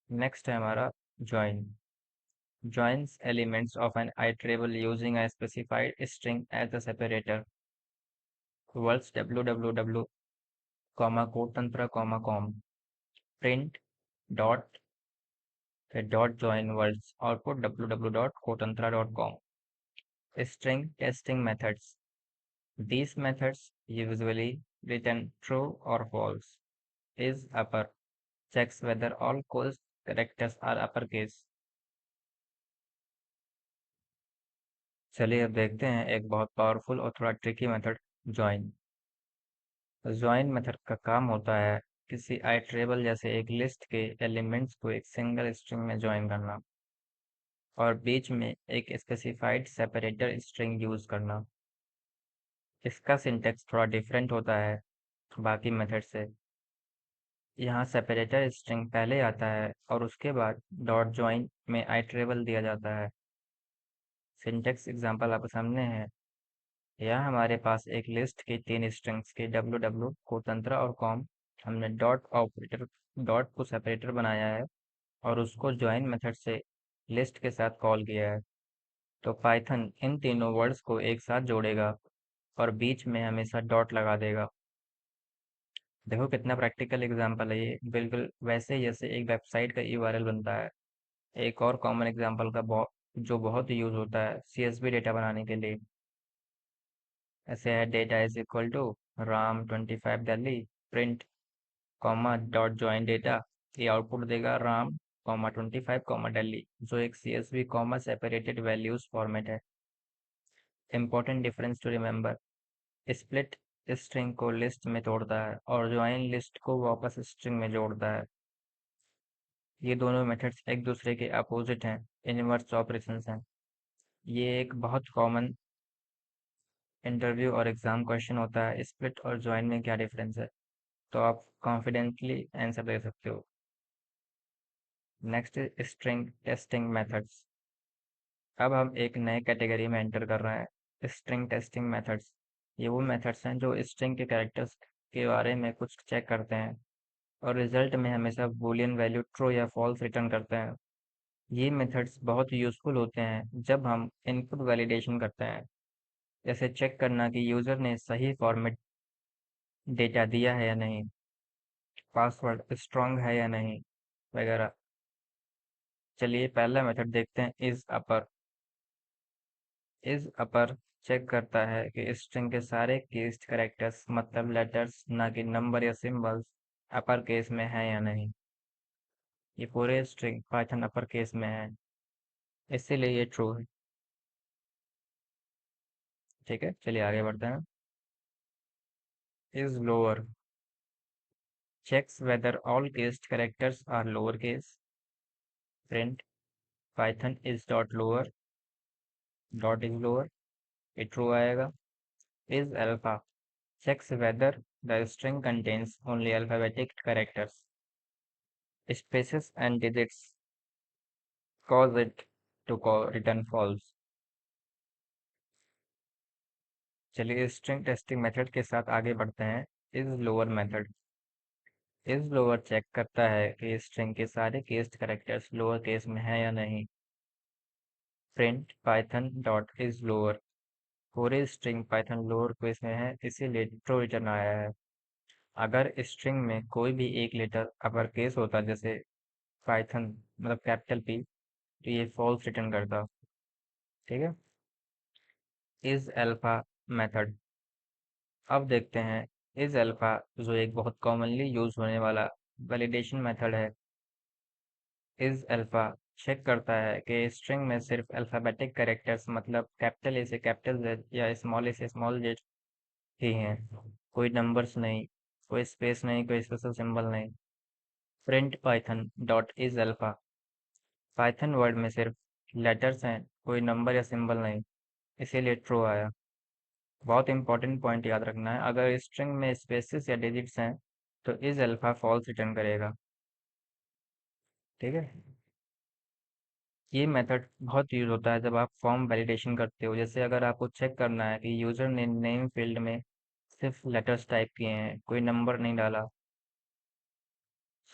नेक्स्ट है हमारा join. joins elements of an iterable using a specified string as a separator. Words www, codetantra, com. Print dot dot join words output www.codetantra.com. String testing methods. These methods usually return true or false. Is upper checks whether all closed characters are uppercase. चलिए अब देखते हैं एक बहुत पावरफुल और थोड़ा tricky method, join. Join method का काम होता है किसी आइटरेबल जैसे एक लिस्ट के एलिमेंट्स को एक सिंगल स्ट्रिंग में ज्वाइन करना और बीच में एक स्पेसिफाइड सेपरेटर स्ट्रिंग यूज करना। इसका सिंटेक्स थोड़ा डिफरेंट होता है बाकी मेथड से। यहाँ सेपरेटर स्ट्रिंग पहले आता है और उसके बाद डॉट ज्वाइन में आइटरेबल दिया जाता है। सिंटेक्स एग्जांपल आपके सामने है। यहाँ हमारे पास एक लिस्ट की तीन स्ट्रिंग्स के ww को तंत्र और कॉम, हमने डॉट ऑपरेटर डॉट को सेपरेटर बनाया है और उसको ज्वाइन मेथड से लिस्ट के साथ कॉल किया है। तो पाइथन इन तीनों वर्ड्स को एक साथ जोड़ेगा और बीच में हमेशा डॉट लगा देगा। देखो कितना प्रैक्टिकल एग्जांपल है ये, बिल्कुल वैसे ही जैसे एक वेबसाइट का यूआरएल बनता है। एक और कॉमन एग्जांपल का जो बहुत यूज होता है सीएसवी डेटा बनाने के लिए, ऐसे है data is equal to Ram 25 Delhi print comma dot join data. ये आउटपुट देगा राम कॉमा 25 कॉमा दिल्ली, जो एक CSV comma separated values format है। Important difference to remember, split string को लिस्ट में तोड़ता है और ज्वाइन लिस्ट को वापस स्ट्रिंग में जोड़ता है। ये दोनों मेथड्स एक दूसरे के अपोजिट हैं, इनवर्स ऑपरेशंस हैं। ये एक बहुत कॉमन इंटरव्यू और एग्जाम क्वेश्चन होता है, स्प्लिट और ज्वाइन में क्या डिफरेंस है, तो आप कॉन्फिडेंटली आंसर दे सकते हो। Next string testing methods. अब हम एक नए कैटेगरी में एंटर कर रहे हैं, स्ट्रिंग टेस्टिंग मेथड्स। ये वो मेथड्स हैं जो स्ट्रिंग के कैरेक्टर्स के बारे में कुछ चेक करते हैं और रिजल्ट में हमेशा बूलियन वैल्यू ट्रू या फॉल्स रिटर्न करते हैं। ये मेथड्स बहुत यूजफुल होते हैं जब हम इनपुट वैलिडेशन करते हैं, जैसे चेक करना कि यूजर ने सही फॉर्मेट डेटा दिया है या नहीं, पासवर्ड स्ट्रांग है या नहीं, वगैरह। चलिए पहला मेथड देखते हैं, इज अपर चेक करता है कि स्ट्रिंग के सारे केस्ड कैरेक्टर्स मतलब लेटर्स ना कि नंबर या सिंबल्स अपर केस में है या नहीं। ये पूरे स्ट्रिंग पाइथन अपर केस में है, इसीलिए ये ट्रू है। ठीक है, चलिए आगे बढ़ते हैं। Is lower checks whether all cased characters are lowercase. Print Python is dot lower, dot is lower, ये true आएगा। Is alpha checks whether the string contains only alphabetic characters. Spaces and digits cause it to return false. चलिए स्ट्रिंग टेस्टिंग मेथड के साथ आगे बढ़ते हैं। Is lower method. Is lower check करता है कि स्ट्रिंग के सारे केस्ड कैरेक्टर्स लोअर केस में है या नहीं। Print Python dot is lower, पूरे स्ट्रिंग पाइथन लोअर केस में है इसीलिए ट्रू रिटर्न आया है। अगर स्ट्रिंग में कोई भी एक लेटर अपर केस होता जैसे पाइथन मतलब कैपिटल पी, तो ये फॉल्स रिटर्न करता। ठीक है। Is alpha method. अब देखते हैं इज अल्फा, जो एक बहुत कॉमनली यूज होने वाला वैलिडेशन मेथड है। इज अल्फा चेक करता है कि स्ट्रिंग में सिर्फ अल्फाबेटिक कैरेक्टर्स मतलब कैपिटल ए से कैपिटल जेड या स्मॉल ए से स्मॉल जेड ही हैं, कोई नंबर्स नहीं, कोई स्पेस नहीं, कोई स्पेशल सिंबल नहीं। Print Python dot is alpha, Python word में सिर्फ लेटर्स हैं, कोई नंबर या सिंबल नहीं, इसीलिए ट्रू आया। बहुत इंपॉर्टेंट पॉइंट याद रखना है, अगर स्ट्रिंग में स्पेसेस या डिजिट्स हैं तो इज अल्फा फॉल्स रिटर्न करेगा। ठीक है। ये मेथड बहुत यूज होता है जब आप फॉर्म वैलिडेशन करते हो, जैसे अगर आपको चेक करना है कि यूजर ने नेम फील्ड में सिर्फ लेटर्स टाइप किए हैं, कोई नंबर नहीं डाला।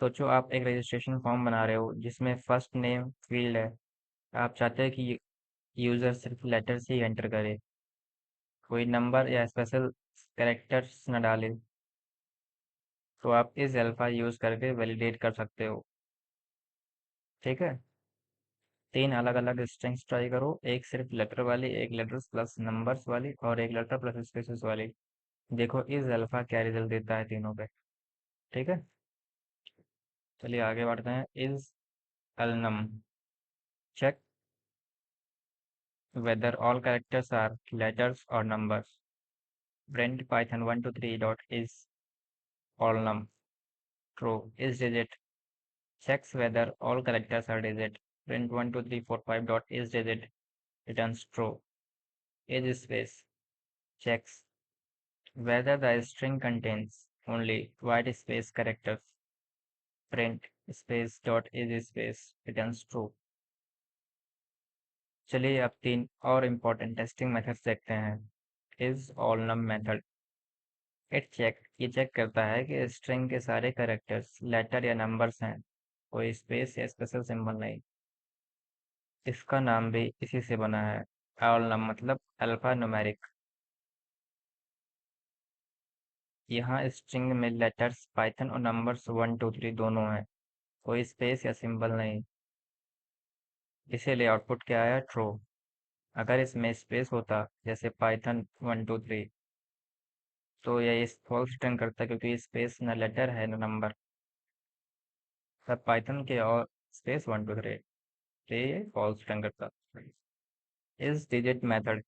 सोचो आप एक रजिस्ट्रेशन फॉर्म बना रहे हो जिसमें फर्स्ट नेम फील्ड है, आप चाहते हैं कि यूजर सिर्फ लेटर्स ही एंटर करे, कोई नंबर या स्पेशल कैरेक्टर्स न डाले, तो आप इस अल्फा यूज करके वैलिडेट कर सकते हो। ठीक है। तीन अलग अलग स्ट्रिंग्स ट्राई करो, एक सिर्फ लेटर वाली, एक लेटर्स प्लस नंबर्स वाली और एक लेटर प्लस स्पेसेस वाली। देखो इस अल्फा क्या रिजल्ट देता है तीनों पे। ठीक है। चलिए आगे बढ़ते हैं। Is alnum check whether all characters are letters और numbers. Print Python 1 2 3 dot is all num true is digit checks whether all characters are digit. Print 1 2 3 4 5 dot is digit returns true. Is space checks whether the string contains only white space characters. Print space dot is space returns true. चलिए अब तीन और इम्पोर्टेंट टेस्टिंग मेथड्स देखते हैं। इज ऑल नम मेथड ये चेक करता है कि स्ट्रिंग के सारे कैरेक्टर्स लेटर या नंबर्स हैं, कोई स्पेस या स्पेशल सिंबल नहीं। इसका नाम भी इसी से बना है, ऑल नम मतलब अल्फा न्यूमेरिक। यहाँ स्ट्रिंग में लेटर्स पाइथन और नंबर्स 1 2 3 दोनों हैं, कोई स्पेस या सिंबल नहीं, इसीलिए आउटपुट क्या आया ट्रू। अगर इसमें स्पेस होता जैसे पाइथन 1 2 3 तो यह इस फॉल्स रिटर्न करता, क्योंकि स्पेस न लेटर है न नंबर। तब पाइथन के और स्पेस 1 2 3 तो ये फॉल्स रिटर्न करता। इस डिजिट मेथड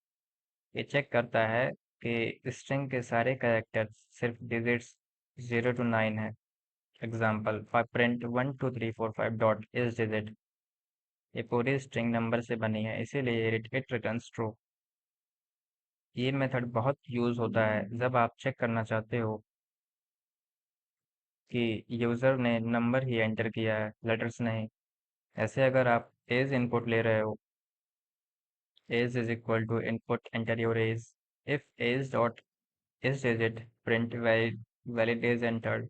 ये चेक करता है कि स्ट्रिंग के सारे कैरेक्टर्स सिर्फ डिजिट्स 0 to 9 है। Example print 1 2 3 4 5 dot is digit. ये पूरी स्ट्रिंग नंबर से बनी है, इसीलिए इट रिटर्न्स ट्रू। ये मेथड बहुत यूज होता है जब आप चेक करना चाहते हो कि यूजर ने नंबर ही एंटर किया है, लेटर्स नहीं। ऐसे अगर आप एज इनपुट ले रहे हो, age is equal to input enter your age, if age dot is digit print valid age entered,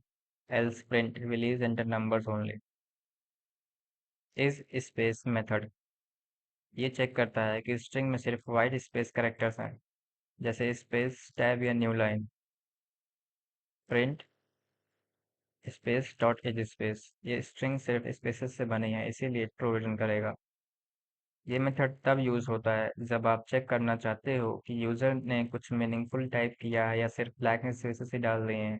else print will enter numbers only. Is space method ये चेक करता है कि स्ट्रिंग में सिर्फ वाइट स्पेस कैरेक्टर्स हैं, जैसे स्पेस टैब या new line. Print space dot age space ये स्ट्रिंग सिर्फ स्पेसेस से बनी है, इसीलिए ट्रू रिटर्न करेगा। ये मेथड तब यूज होता है जब आप चेक करना चाहते हो कि यूजर ने कुछ मीनिंगफुल टाइप किया है या सिर्फ ब्लैक स्पेसेस ही डाल दिए हैं,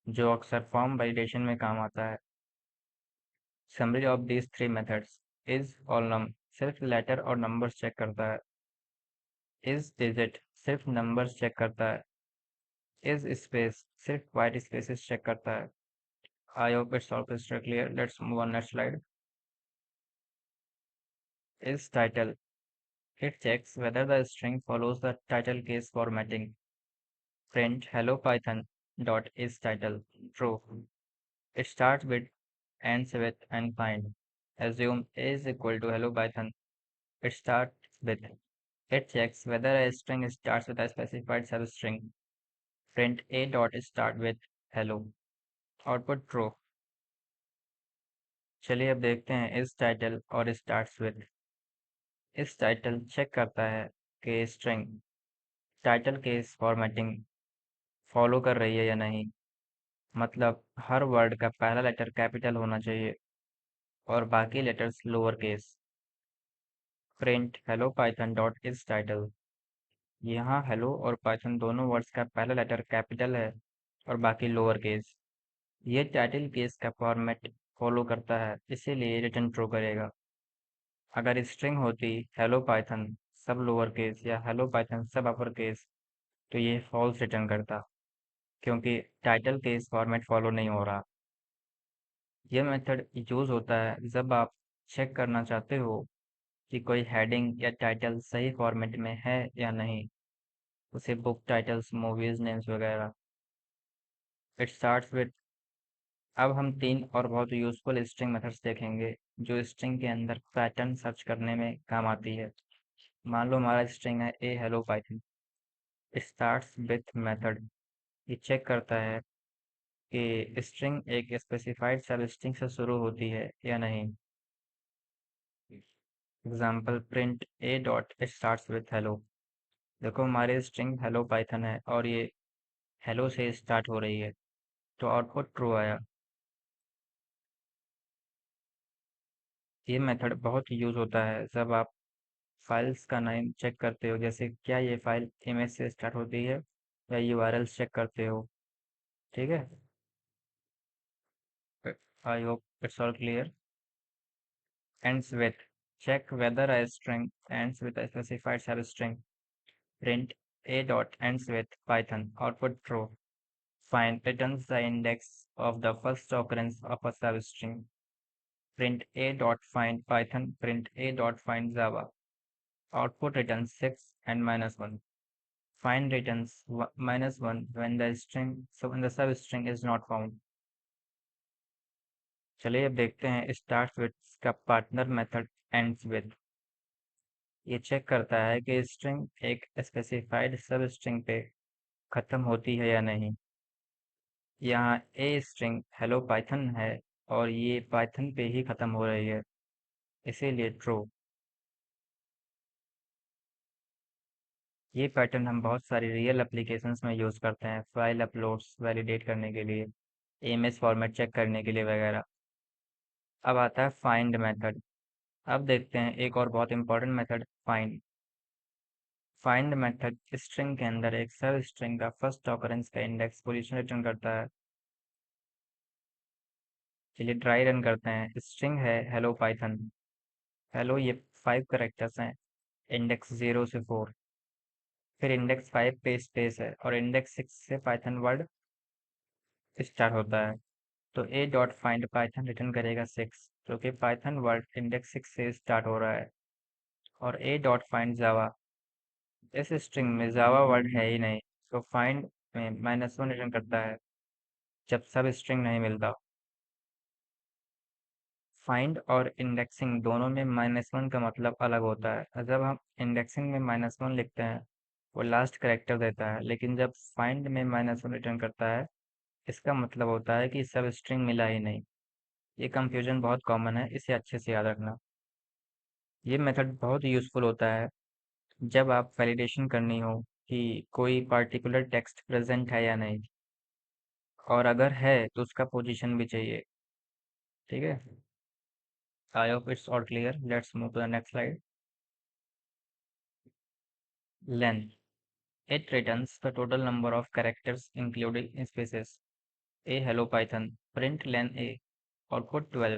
जो अक्सर फॉर्म वैलिडेशन में काम आता है। Summary of these three methods. Is column सिर्फ लेटर और नंबर्स चेक करता है। इज डिजिट सिर्फ नंबर्स चेक करता है। इज स्पेस सिर्फ वाइट स्पेसेस चेक करता है। I hope it's all crystal clear. Let's move on next slide. Is title. It checks whether the string follows the title case formatting. Print hello python dot is title true. It starts with, ends with, and find. Assume A is equal to hello python. It starts with. It checks whether a string starts with a specified substring. Print A dot start with hello. Output true. चलिए अब देखते हैं इस टाइटल और स्टार्ट्स विद। इस टाइटल चेक करता है कि string title case formatting follow कर रही है या नहीं, मतलब हर वर्ड का पहला लेटर कैपिटल होना चाहिए और बाकी letters lower case. Print hello Python dot is title. यहाँ हेलो और पाइथन दोनों वर्ड्स का पहला लेटर कैपिटल है और बाकी लोअर केस। ये टाइटल केस का फॉर्मेट फॉलो करता है, इसीलिए रिटर्न ट्रू करेगा। अगर स्ट्रिंग होती हेलो पाइथन सब लोअर केस या हेलो पाइथन सब अपर केस तो ये फॉल्स रिटर्न करता, क्योंकि टाइटल केस फॉर्मेट फॉलो नहीं हो रहा। यह मेथड यूज होता है जब आप चेक करना चाहते हो कि कोई हेडिंग या टाइटल सही फॉर्मेट में है या नहीं। उसे बुक टाइटल्स, मूवीज नेम्स वगैरह। It starts with. अब हम तीन और बहुत यूजफुल स्ट्रिंग मेथड्स देखेंगे जो स्ट्रिंग के अंदर पैटर्न सर्च करने में काम आती है। मान लो हमारा स्ट्रिंग है a hello Python. Starts with method. ये चेक करता है कि स्ट्रिंग एक स्पेसिफाइड सब स्ट्रिंग से शुरू होती है या नहीं। Example print A dot starts with hello. देखो हमारी स्ट्रिंग हेलो पाइथन है और ये हेलो से स्टार्ट हो रही है, तो आउटपुट ट्रू आया। ये मेथड बहुत यूज होता है जब आप फाइल्स का नाम चेक करते हो, जैसे क्या ये फाइल इमेज से स्टार्ट होती है, या यूआरएल चेक करते हो। ठीक है। I hope it's all clear. ends with, check whether a string ends with a specified substring. Print a dot ends with Python, output true. Find returns the index of the first occurrence of a substring. Print a dot find Python, print a dot find Java. Output returns 6 and -1. Find returns -1 when the string, so when the substring is not found. चलिए अब देखते हैं स्टार्ट विथ का पार्टनर मेथड एंड्स विथ। ये चेक करता है कि स्ट्रिंग एक स्पेसिफाइड सब स्ट्रिंग पे खत्म होती है या नहीं। यहाँ ए स्ट्रिंग हेलो पाइथन है और ये पाइथन पे ही खत्म हो रही है, इसीलिए ट्रू। ये पैटर्न हम बहुत सारी रियल एप्लीकेशंस में यूज करते हैं, फाइल अपलोड्स वैलिडेट करने के लिए, इमेज फॉर्मेट चेक करने के लिए वगैरह। अब आता है फाइंड मेथड। अब देखते हैं एक और बहुत important method, find. Find method string के अंदर एक सब स्ट्रिंग का फर्स्ट ऑकरेंस का इंडेक्स पोजीशन रिटर्न करता है। चलिए ट्राई रन करते हैं। स्ट्रिंग है हेलो पाइथन। हेलो ये 5 करेक्टर्स हैं, इंडेक्स 0 से 4। फिर इंडेक्स 5 पे स्पेस है और इंडेक्स 6 से पाइथन वर्ड स्टार्ट होता है। तो ए डॉट फाइंड पाइथन रिटर्न करेगा 6, क्योंकि पाइथन वर्ड इंडेक्स 6 से स्टार्ट हो रहा है। और ए डॉट फाइंड जावा, इस स्ट्रिंग में जावा वर्ड है ही नहीं, तो फाइंड में -1 रिटर्न करता है जब सब स्ट्रिंग नहीं मिलता। फाइंड और इंडेक्सिंग दोनों में -1 का मतलब अलग होता है। जब हम इंडेक्सिंग में -1 लिखते हैं वो लास्ट करेक्टर देता है, लेकिन जब फाइंड में -1 रिटर्न करता है इसका मतलब होता है कि सब स्ट्रिंग मिला ही नहीं। ये कंफ्यूजन बहुत कॉमन है, इसे अच्छे से याद रखना। ये मेथड बहुत यूजफुल होता है जब आप वैलिडेशन करनी हो कि कोई पर्टिकुलर टेक्स्ट प्रेजेंट है या नहीं, और अगर है तो उसका पोजीशन भी चाहिए। ठीक है। I hope it's all clear. Let's move to the next slide. Length. It returns the total number of characters including spaces. A hello Python print len a output 12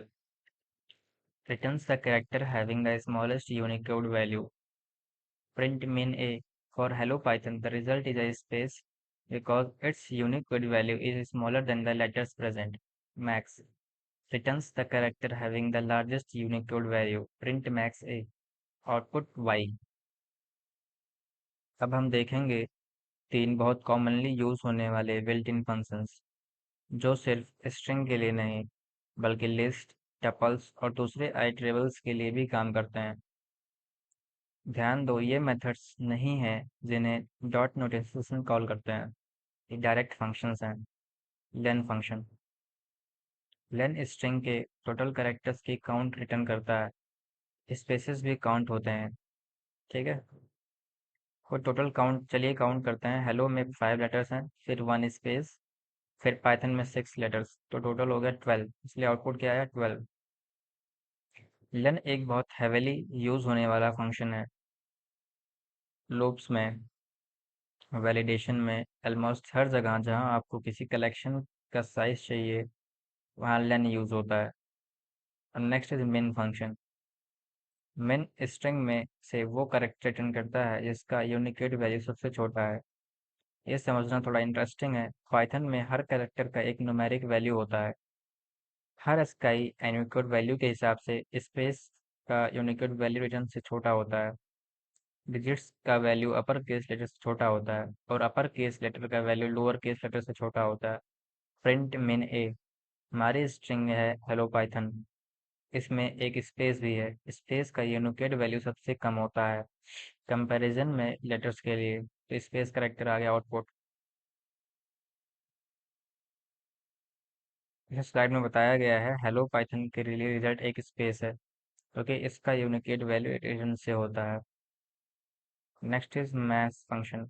returns the character having the smallest Unicode value. Print min a for hello Python the result is a space because its Unicode value is smaller than the letters present. Max returns the character having the largest Unicode value. Print max a output y। अब हम देखेंगे तीन बहुत कॉमनली यूज होने वाले बिल्ट इन फंक्शंस जो सिर्फ स्ट्रिंग के लिए नहीं बल्कि लिस्ट, टपल्स और दूसरे आइटरेबल्स के लिए भी काम करते हैं। ध्यान दो ये मेथड्स नहीं हैं जिन्हें डॉट नोटेशन कॉल करते हैं, ये डायरेक्ट फंक्शंस हैं। Len function. लेन स्ट्रिंग के टोटल कैरेक्टर्स की काउंट रिटर्न करता है, स्पेसेस भी काउंट होते हैं। ठीक है। वो टोटल काउंट, चलिए काउंट करते हैं। हेलो में 5 लेटर्स हैं, फिर 1 स्पेस, फिर पाइथन में 6 लेटर्स, तो टोटल हो गया 12, इसलिए आउटपुट क्या आया 12। len एक बहुत हेविली यूज होने वाला फंक्शन है लूप्स में, वैलिडेशन में, ऑलमोस्ट हर जगह जहां आपको किसी कलेक्शन का साइज चाहिए वहां len यूज होता है। और next is min function. min string में से वो कैरेक्टर रिटर्न करता है जिसका यूनिकोड वैल्यू सबसे छोटा है। ये समझना थोड़ा इंटरेस्टिंग है। पाइथन में हर कैरेक्टर का एक न्यूमेरिक वैल्यू होता है। हर स्काई यूनिकोड वैल्यू के हिसाब से स्पेस का यूनिकोड वैल्यू रिटर्न से छोटा होता है। डिजिट्स का वैल्यू अपर केस लेटर से छोटा होता है और अपर केस लेटर का वैल्यू लोअर केस लेटर से छोटा होता है। प्रिंट मिन ए, हमारी स्ट्रिंग है हेलो पाइथन, इसमें एक स्पेस भी है, स्पेस का यूनिकोड वैल्यू सबसे कम होता है कंपैरिजन में लेटर्स के लिए, तो स्पेस करेक्टर आ गया आउटपुट। इस स्लाइड में बताया गया है हेलो पाइथन के लिए रिजल्ट एक स्पेस है क्योंकि इसका यूनिकोड वैल्यू एडिशन से होता है। नेक्स्ट इज मैक्स फंक्शन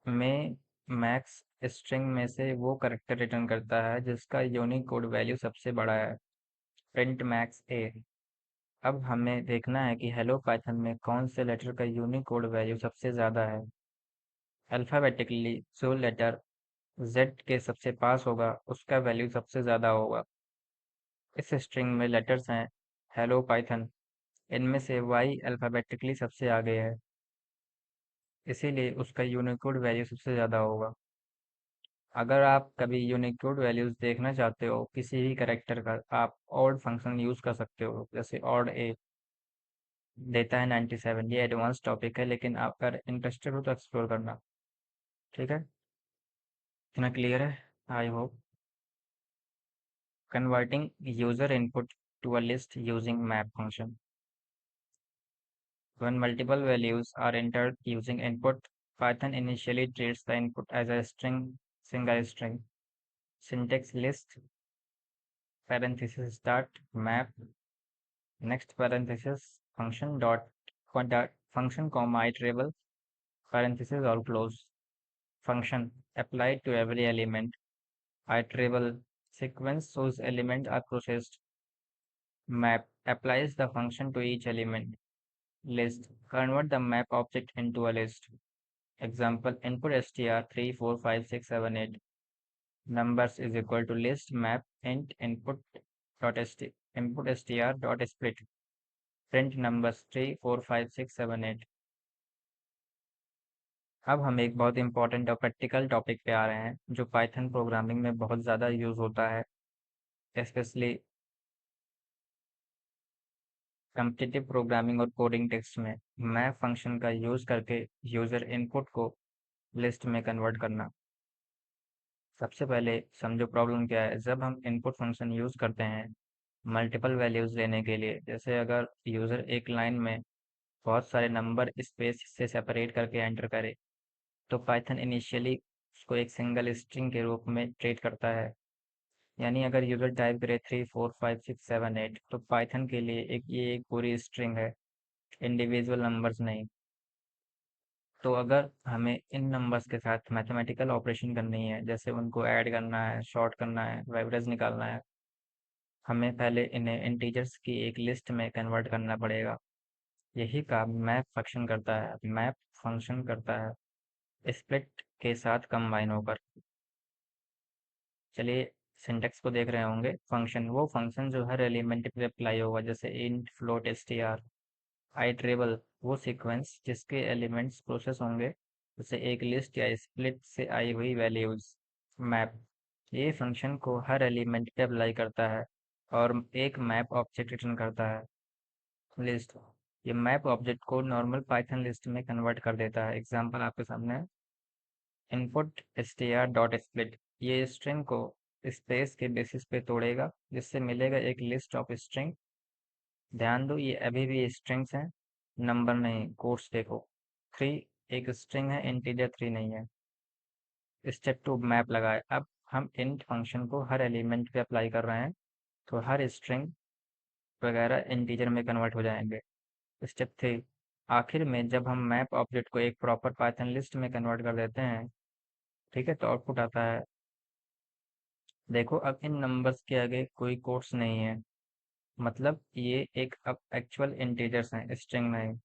में मैक्स स्ट्रिंग में से वो कैरेक्टर रिटर्न करता है जिसका यूनिकोड वैल्यू सबसे बड़ा है। प्रिंट मैक्स ए, अब हमें देखना है कि हेलो पाइथन में कौन से लेटर का यूनिकोड वैल्यू सबसे ज्यादा है। अल्फाबेटिकली जो लेटर जेड के सबसे पास होगा उसका वैल्यू सबसे ज्यादा होगा। इस स्ट्रिंग में लेटर्स हैं हेलो पाइथन, इनमें से वाई अल्फाबेटिकली सबसे आगे है, इसीलिए उसका यूनिकोड वैल्यू सबसे ज्यादा होगा। अगर आप कभी यूनिकोड वैल्यूज देखना चाहते हो किसी भी कैरेक्टर का, आप ऑड फंक्शन यूज कर सकते हो, जैसे ऑड ए देता है 97। ये एडवांस टॉपिक है लेकिन आप अगर इंटरेस्टेड हो तो एक्सप्लोर करना। ठीक है, इतना क्लियर है I hope. Converting user input to a list using map function. When multiple values are entered using input, Python initially treats the input as a single string. Syntax list, parenthesis start, map, next parenthesis, function comma iterable, parenthesis or close. Function applied to every element. Iterable sequence whose elements are processed. Map applies the function to each element. List convert the map object into a list. Example input str 3 4 5 6 7 8 numbers is equal to list map int input str dot split print numbers 3 4 5 6 7 8। अब हम एक बहुत इंपॉर्टेंट और प्रैक्टिकल टॉपिक पे आ रहे हैं जो पाइथन प्रोग्रामिंग में बहुत ज़्यादा यूज होता है, स्पेशली कम्पिटिटिव प्रोग्रामिंग और कोडिंग टेक्स्ट में। मैप फंक्शन का यूज करके यूजर इनपुट को लिस्ट में कन्वर्ट करना। सबसे पहले समझो प्रॉब्लम क्या है। जब हम इनपुट फंक्शन यूज करते हैं मल्टीपल वैल्यूज लेने के लिए, जैसे अगर यूजर एक लाइन में बहुत सारे नंबर स्पेस से सेपरेट करके एंटर करे, तो पाइथन इनिशियली उसको एक सिंगल स्ट्रिंग के रूप में ट्रीट करता है। यानी अगर यूजर टाइप करे 3 4 5 6 7 8, तो पाइथन के लिए ये एक पूरी स्ट्रिंग है, इंडिविजुअल नंबर्स नहीं। तो अगर हमें इन नंबर्स के साथ मैथमेटिकल ऑपरेशन करनी है, जैसे उनको ऐड करना है, शॉर्ट करना है, एवरेज निकालना है, हमें पहले इन्हें इंटीजर्स की एक लिस्ट में कन्वर्ट करना पड़ेगा। यही काम मैप फंक्शन करता है स्प्लिट के साथ कंबाइन होकर। चलिए सिंटेक्स को देख रहे होंगे। फंक्शन वो फंक्शन जो हर एलिमेंट पे अप्लाई होगा, जैसे इंट फ्लोट str। आइटरेबल वो सीक्वेंस जिसके एलिमेंट्स प्रोसेस होंगे, जैसे एक लिस्ट या स्प्लिट से आई हुई वैल्यूज। मैप ये फंक्शन को हर एलिमेंट पे अप्लाई करता है और एक मैप ऑब्जेक्ट रिटर्न करता है। लिस्ट ये मैप ऑब्जेक्ट को नॉर्मल पाइथन लिस्ट में कन्वर्ट कर देता है। एग्जांपल आपके सामने है, इनपुट str डॉट स्प्लिट ये स्ट्रिंग को स्पेस के बेसिस पे तोड़ेगा जिससे मिलेगा एक लिस्ट ऑफ स्ट्रिंग। ध्यान दो ये अभी भी स्ट्रिंग्स हैं, नंबर नहीं, कोट्स देखो। 3 एक स्ट्रिंग है, इंटीजर 3 नहीं है। स्टेप 2 मैप लगाए। अब हम इंट फंक्शन को हर एलिमेंट पे अप्लाई कर रहे हैं, तो हर स्ट्रिंग वगैरह इंटीजर में कन्वर्ट हो जाएंगे। स्टेप 3 आखिर में जब हम मैप ऑब्जेक्ट को एक प्रॉपर पाइथन लिस्ट में कन्वर्ट कर देते हैं, ठीक है, तो आउटपुट आता है। देखो अब इन नंबर्स के आगे कोई कोट्स नहीं है, मतलब ये एक अब एक्चुअल इंटीजर्स हैं, स्ट्रिंग नहीं।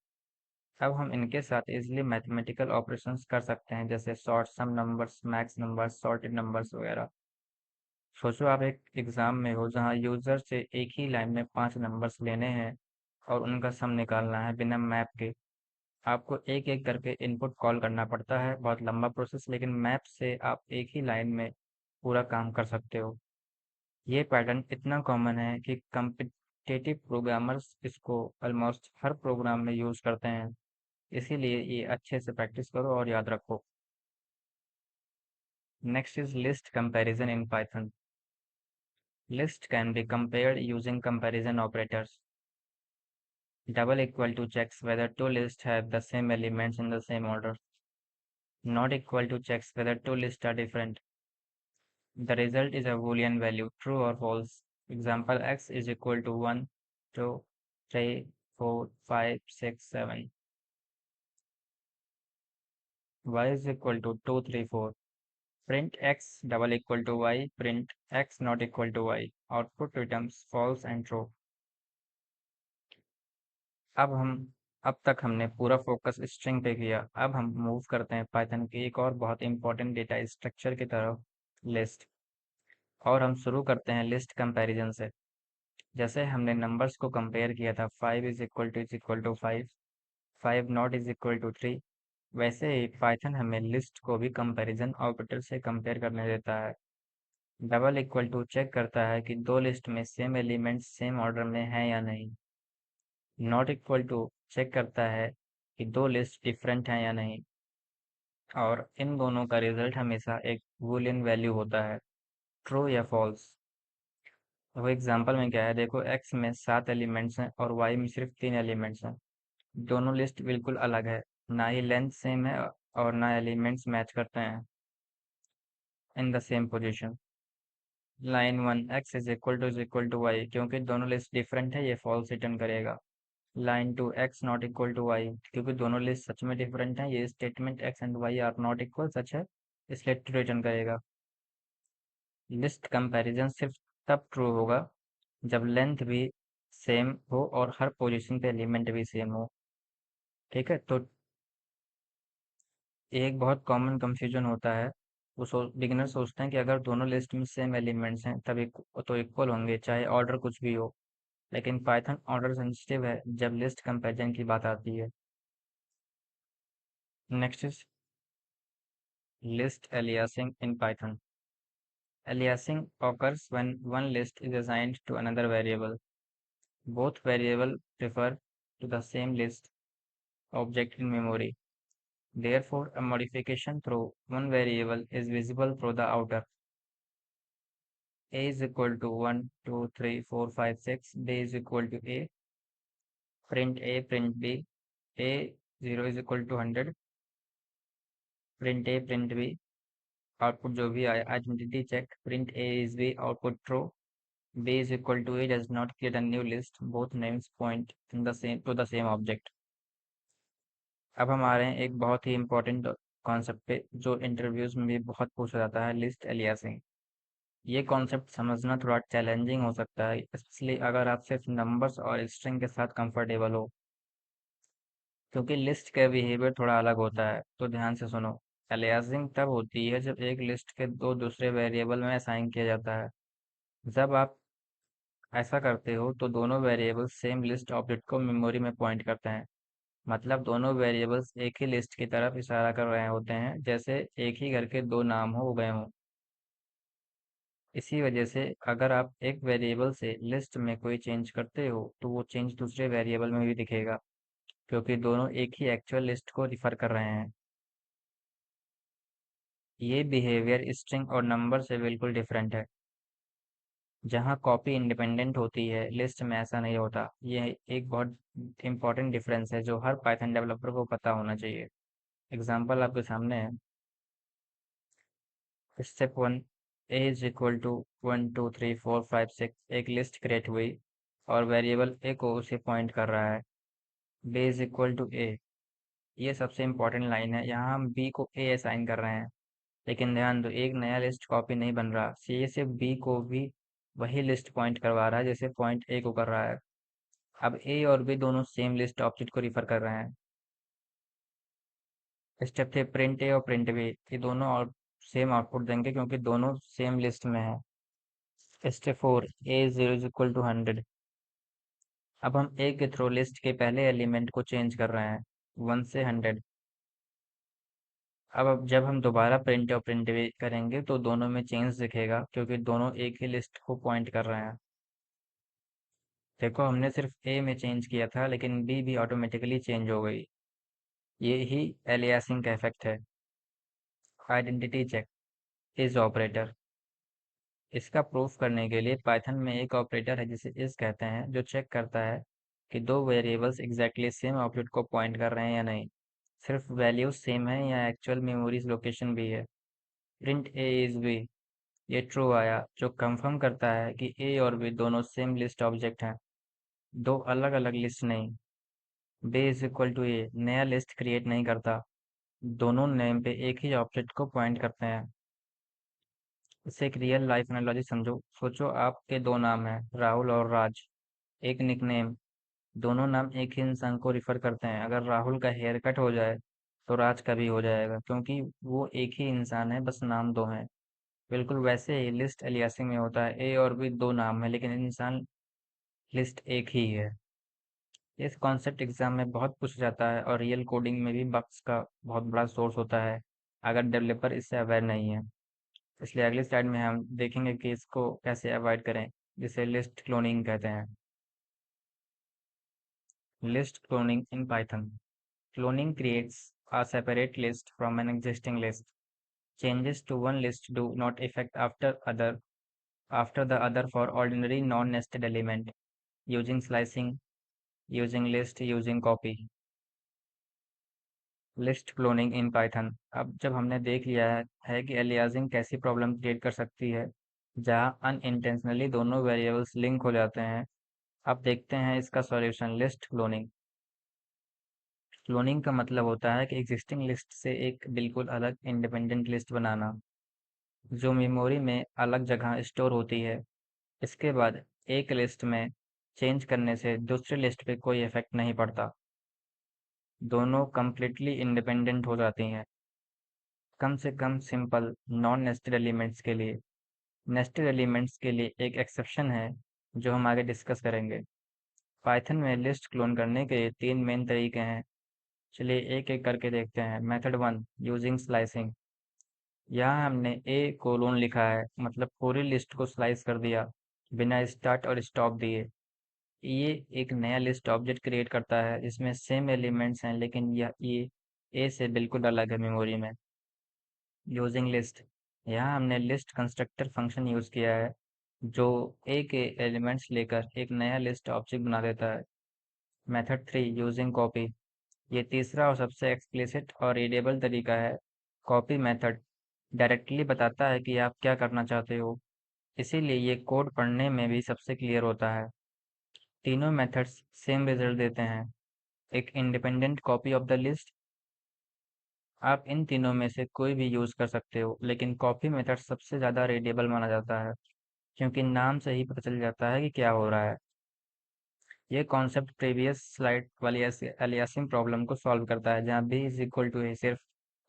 अब हम इनके साथ इजिली मैथमेटिकल ऑपरेशंस कर सकते हैं, जैसे sort sum numbers, max numbers, sorted numbers वगैरह। सोचो आप एक एग्जाम में हो जहां यूजर से एक ही लाइन में 5 नंबर्स लेने हैं और उनका सम निकालना है बिना मैप के। आपको एक एक करके इनपुट कॉल करना पड़ता है, बहुत लंबा प्रोसेस, लेकिन मैप से आप एक ही लाइन में पूरा काम कर सकते हो। ये पैटर्न इतना कॉमन है कि रिपीटेटिव प्रोग्रामर्स इसको ऑलमोस्ट हर प्रोग्राम में यूज करते हैं, इसीलिए ये अच्छे से प्रैक्टिस करो और याद रखो। Next is list comparison in Python. List can be compared using comparison operators. Double equal to checks whether two lists have the same elements in the same order. Not equal to checks whether two lists are different. The result is a Boolean value, true or false. Example x is equal to 1, 2, 3, 4, 5, 6, 7. Y is equal to 2, 3, 4. Print x double equal to y, print x not equal to y. Output returns false and true. अब हम अब तक हमने पूरा फोकस स्ट्रिंग पे किया। अब हम मूव करते हैं पाइथन के एक और बहुत इंपॉर्टेंट डेटा स्ट्रक्चर की तरफ, लिस्ट। और हम शुरू करते हैं लिस्ट कंपैरिजन से। जैसे हमने नंबर्स को कंपेयर किया था, 5 5, 5 नॉट इज इक्वल टू 3, वैसे ही पाइथन हमें लिस्ट को भी कंपैरिजन ऑपरेटर से कंपेयर करने देता है। डबल इक्वल टू चेक करता है कि दो लिस्ट में सेम एलिमेंट्स सेम ऑर्डर में हैं या नहीं। नॉट इक्वल टू चेक करता है कि दो लिस्ट डिफरेंट हैं या नहीं, और इन दोनों का रिजल्ट हमेशा एक बूलियन वैल्यू होता है, ट्रू या फॉल्स। वो एग्जांपल में क्या है, देखो एक्स में 7 एलिमेंट्स हैं और वाई में सिर्फ 3 एलिमेंट्स हैं। दोनों लिस्ट बिल्कुल अलग है, ना ही लेंथ सेम है और ना एलिमेंट्स मैच करते हैं in the same position. Line 1 x is equal to y, क्योंकि दोनों लिस्ट डिफरेंट है, ये फॉल्स रिटर्न करेगा। Line 2 x not equal to y, क्योंकि दोनों लिस्ट सच में डिफरेंट हैं, ये statement x and y are not equal सच है, इसलिए ट्रू रिटर्न करेगा। लिस्ट कंपैरिजन सिर्फ तब ट्रू होगा जब लेंथ भी सेम हो और हर पोजीशन पे एलिमेंट भी सेम हो। ठीक है, तो एक बहुत कॉमन कंफ्यूजन होता है, बिगिनर सोचते हैं कि अगर दोनों लिस्ट में सेम एलिमेंट्स हैं तब तो इक्वल होंगे, चाहे ऑर्डर कुछ भी हो। लेकिन पाइथन ऑर्डर सेंसिटिव है जब लिस्ट कंपैरिजन की बात आती है। Next is list aliasing in Python. Aliasing occurs when one list is assigned to another variable. Both variables refer to the same list object in memory. Therefore, a modification through one variable is visible through the outer. A is equal to 1, 2, 3, 4, 5, 6. B is equal to A. Print A, print B. A 0 is equal to 100. Print A, print B. Output जो भी आए, identity check. Print A is B. Output true. B is equal to A does not create a new list. Both names point in the same to the same object. अब हम आ रहे हैं एक बहुत ही इंपॉर्टेंट कॉन्सेप्ट पे जो इंटरव्यूज में भी बहुत पूछा जाता है, लिस्ट एलियासिंग। ये कॉन्सेप्ट समझना थोड़ा चैलेंजिंग हो सकता है, स्पेशली अगर आप सिर्फ नंबर्स और स्ट्रिंग के साथ कंफर्टेबल हो, क्योंकि लिस्ट का बिहेवियर थोड़ा अलग होता है। तो ध्यान से सुनो। एलियासिंग तब होती है जब एक लिस्ट के दो दूसरे वेरिएबल में असाइन किया जाता है। जब आप ऐसा करते हो तो दोनों वेरिएबल सेम लिस्ट ऑब्जेक्ट को मेमोरी में पॉइंट करते हैं। मतलब दोनों वेरिएबल्स एक ही लिस्ट की तरफ इशारा कर रहे होते हैं, जैसे एक ही घर के दो नाम हो गए हों। इसी वजह से अगर आप एक वेरिएबल से लिस्ट में कोई चेंज करते हो तो वो चेंज दूसरे वेरिएबल में भी दिखेगा, क्योंकि दोनों एक ही एक्चुअल लिस्ट को रिफर कर रहे हैं। ये बिहेवियर स्ट्रिंग और नंबर से बिल्कुल डिफरेंट है। जहाँ कॉपी इंडिपेंडेंट होती है, लिस्ट में ऐसा नहीं होता। ये एक बहुत इंपॉर्टेंट डिफरेंस है जो हर पाइथन डेवलपर को पता होना चाहिए। एग्जाम्पल आपके सामने है। Step 1, a is equal to 1 2 3 4 5 6, एक लिस्ट क्रिएट हुई और वेरिएबल ए को उसे पॉइंट कर रहा है। बी इज इक्वल टू ए, ये सबसे इम्पोर्टेंट लाइन है, यहाँ हम बी को ए असाइन कर रहे हैं। लेकिन ध्यान दो, एक नया लिस्ट कॉपी नहीं बन रहा, सी से बी को भी वही लिस्ट पॉइंट करवा रहा है जैसे पॉइंट ए को कर रहा है। अब ए और बी दोनों सेम लिस्ट ऑब्जेक्ट को रिफर कर रहे हैं। स्टेप थे प्रिंट ए और प्रिंट बी, ये दोनों और सेम आउटपुट देंगे क्योंकि दोनों सेम लिस्ट में है। Step 4, a 0 is equal to 100। अब हम ए के थ्रू लिस्ट के पहले एलिमेंट को चेंज कर रहे हैं, 1 से 100। अब जब हम दोबारा प्रिंट और प्रिंट भी करेंगे तो दोनों में चेंज दिखेगा क्योंकि दोनों एक ही लिस्ट को पॉइंट कर रहे हैं। देखो हमने सिर्फ ए में चेंज किया था लेकिन बी भी ऑटोमेटिकली चेंज हो गई। ये ही एलियासिंग का इफेक्ट है। Identity check is operator. इसका प्रूफ करने के लिए पाइथन में एक ऑपरेटर है जिसे इस कहते हैं, जो चेक करता है कि दो वेरिएबल्स एग्जैक्टली सेम आउटपुट को पॉइंट कर रहे हैं या नहीं। सिर्फ वैल्यूज सेम है या एक्चुअल मेमोरीज लोकेशन भी है। प्रिंट ए इज बी, ये ट्रू आया, जो कंफर्म करता है कि ए और बी दोनों सेम लिस्ट ऑब्जेक्ट हैं, दो अलग अलग लिस्ट नहीं। बी इज इक्वल टू ए नया लिस्ट क्रिएट नहीं करता, दोनों नेम पे एक ही ऑब्जेक्ट को पॉइंट करते हैं। इससे एक रियल लाइफ एनालॉजी समझो। सोचो आपके दो नाम हैं, राहुल और राज। एक निकनेम, दोनों नाम एक ही इंसान को रिफर करते हैं। अगर राहुल का हेयर कट हो जाए तो राज का भी हो जाएगा, क्योंकि वो एक ही इंसान है, बस नाम दो हैं। बिल्कुल वैसे ही लिस्ट एलियासिंग में होता है, ए और बी दो नाम है लेकिन इंसान लिस्ट एक ही है। इस कॉन्सेप्ट एग्जाम में बहुत पूछा जाता है और रियल कोडिंग में भी बग्स का बहुत बड़ा सोर्स होता है अगर डेवलपर इससे अवेयर नहीं है। इसलिए अगली स्लाइड में हम देखेंगे कि इसको कैसे अवॉइड करें, जिसे लिस्ट क्लोनिंग कहते हैं। List cloning in Python. Cloning creates a separate list from an existing list. Changes to one list do not affect after the other for ordinary non-nested element. Using slicing, using list, using copy. List cloning in Python. अब जब हमने देख लिया है कि एलियासिंग कैसी प्रॉब्लम क्रिएट कर सकती है, जहां अनइंटेंशनली दोनों वेरिएबल्स लिंक हो जाते हैं, अब देखते हैं इसका सॉल्यूशन, लिस्ट क्लोनिंग। क्लोनिंग का मतलब होता है कि एग्जिस्टिंग लिस्ट से एक बिल्कुल अलग इंडिपेंडेंट लिस्ट बनाना, जो मेमोरी में अलग जगह स्टोर होती है। इसके बाद एक लिस्ट में चेंज करने से दूसरी लिस्ट पे कोई इफेक्ट नहीं पड़ता, दोनों कंप्लीटली इंडिपेंडेंट हो जाती हैं। कम से कम सिंपल नॉन नेस्टेड एलिमेंट्स के लिए। नेस्टेड एलिमेंट्स के लिए एक एक्सेप्शन है जो हम आगे डिस्कस करेंगे। पाइथन में लिस्ट क्लोन करने के तीन मेन तरीके हैं। चलिए एक एक करके देखते हैं। Method one, using slicing. यहाँ हमने ए कोलोन लिखा है, मतलब पूरी लिस्ट को स्लाइस कर दिया बिना स्टार्ट और स्टॉप दिए। ये एक नया लिस्ट ऑब्जेक्ट क्रिएट करता है जिसमें सेम एलिमेंट्स हैं, लेकिन यह ये ए से बिल्कुल अलग है मेमोरी में। यूजिंग लिस्ट, यहाँ हमने लिस्ट कंस्ट्रक्टर फंक्शन यूज किया है जो ए के एलिमेंट्स लेकर एक नया लिस्ट ऑब्जेक्ट बना देता है। Method three, using copy. ये तीसरा और सबसे एक्सप्लिसिट और रीडेबल तरीका है। कॉपी मेथड डायरेक्टली बताता है कि आप क्या करना चाहते हो, इसीलिए ये कोड पढ़ने में भी सबसे क्लियर होता है। तीनों मेथड्स सेम रिजल्ट देते हैं, एक independent copy of the list. आप इन तीनों में से कोई भी यूज कर सकते हो, लेकिन कॉपी मेथड सबसे ज्यादा रीडेबल माना जाता है, क्योंकि नाम से ही पता चल जाता है कि क्या हो रहा है। ये कॉन्सेप्ट प्रीवियस स्लाइड वाली अलियासिंग प्रॉब्लम को सॉल्व करता है, जहाँ b is equal to a सिर्फ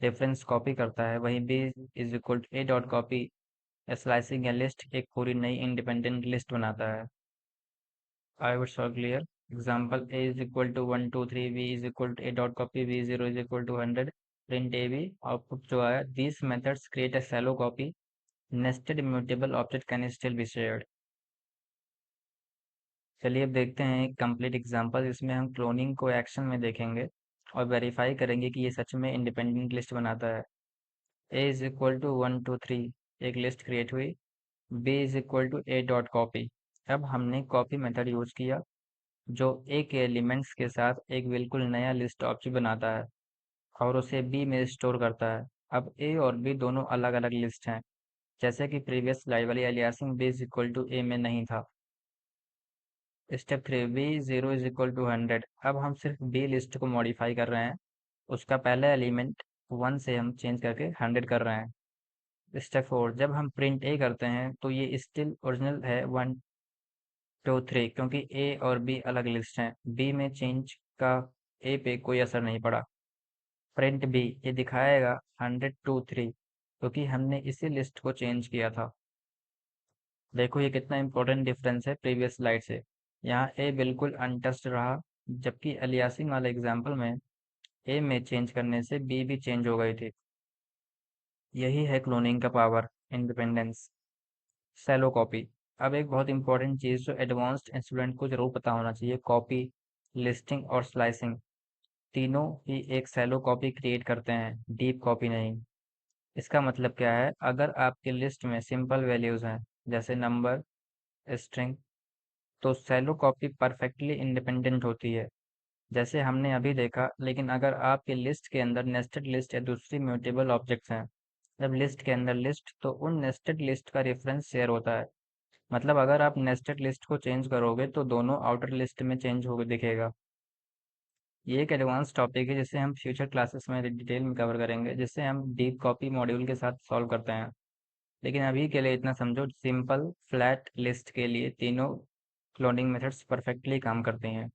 रेफरेंस कॉपी करता है, वहीं b is equal to a dot copy slicing या लिस्ट एक पूरी नई इंडिपेंडेंट लिस्ट बनाता है। I would so clear. Example A is equal to 1, 2, 3, B is equal to A dot copy, B 0 is equal to 100, print AB, output जो आया, these methods create a shallow copy, nested immutable object can still be shared. चलिए अब देखते हैं एक कंप्लीट एग्जांपल जिसमें हम क्लोनिंग को एक्शन में देखेंगे और वेरीफाई करेंगे कि ये सच में इंडिपेंडेंट लिस्ट बनाता है। A is equal to 1, 2, 3, एक लिस्ट क्रिएट हुई। B is equal to A dot copy, अब हमने कॉपी मेथड यूज किया जो ए के एलिमेंट्स के साथ एक बिल्कुल नया लिस्ट ऑब्जेक्ट बनाता है और उसे बी में स्टोर करता है। अब ए और बी दोनों अलग अलग लिस्ट हैं, जैसे कि प्रीवियस स्लाइड वाली aliasing b is equal to a में नहीं था। Step three, b zero is equal to 100। अब हम सिर्फ बी लिस्ट को मॉडिफाई कर रहे हैं, उसका पहला एलिमेंट 1 से हम चेंज करके 100 कर रहे हैं। स्टेप फोर, जब हम प्रिंट ए करते हैं तो ये स्टिल ओरिजिनल है 1, 2, 3, क्योंकि ए और बी अलग लिस्ट हैं, बी में चेंज का ए पे कोई असर नहीं पड़ा। प्रिंट बी, ये दिखाएगा 100, 2, 3, क्योंकि हमने इसी लिस्ट को चेंज किया था। देखो ये कितना इंपॉर्टेंट डिफरेंस है प्रीवियस स्लाइड से। यहाँ ए बिल्कुल अनटच्ड रहा, जबकि अलियासिंग वाले एग्जाम्पल में ए में चेंज करने से बी भी चेंज हो गई थी। यही है क्लोनिंग का पावर, इंडिपेंडेंस। शैलो कॉपी, अब एक बहुत इंपॉर्टेंट चीज़ जो एडवांस्ड स्टूडेंट को जरूर पता होना चाहिए, कॉपी, लिस्टिंग और स्लाइसिंग तीनों ही एक सैलो कॉपी क्रिएट करते हैं, डीप कॉपी नहीं। इसका मतलब क्या है? अगर आपके लिस्ट में सिंपल वैल्यूज हैं जैसे नंबर, स्ट्रिंग, तो सैलो कॉपी परफेक्टली इंडिपेंडेंट होती है, जैसे हमने अभी देखा। लेकिन अगर आपके लिस्ट के अंदर नेस्टेड लिस्ट या दूसरी म्यूटेबल ऑब्जेक्ट्स हैं, जब लिस्ट के अंदर लिस्ट, तो उन नेस्टेड लिस्ट का रेफरेंस शेयर होता है। मतलब अगर आप नेस्टेड लिस्ट को चेंज करोगे तो दोनों आउटर लिस्ट में चेंज हो दिखेगा। ये एक एडवांस टॉपिक है जिसे हम फ्यूचर क्लासेस में डिटेल में कवर करेंगे, जिससे हम डीप कॉपी मॉड्यूल के साथ सॉल्व करते हैं। लेकिन अभी के लिए इतना समझो, सिंपल फ्लैट लिस्ट के लिए तीनों क्लोनिंग मेथड्स परफेक्टली काम करते हैं।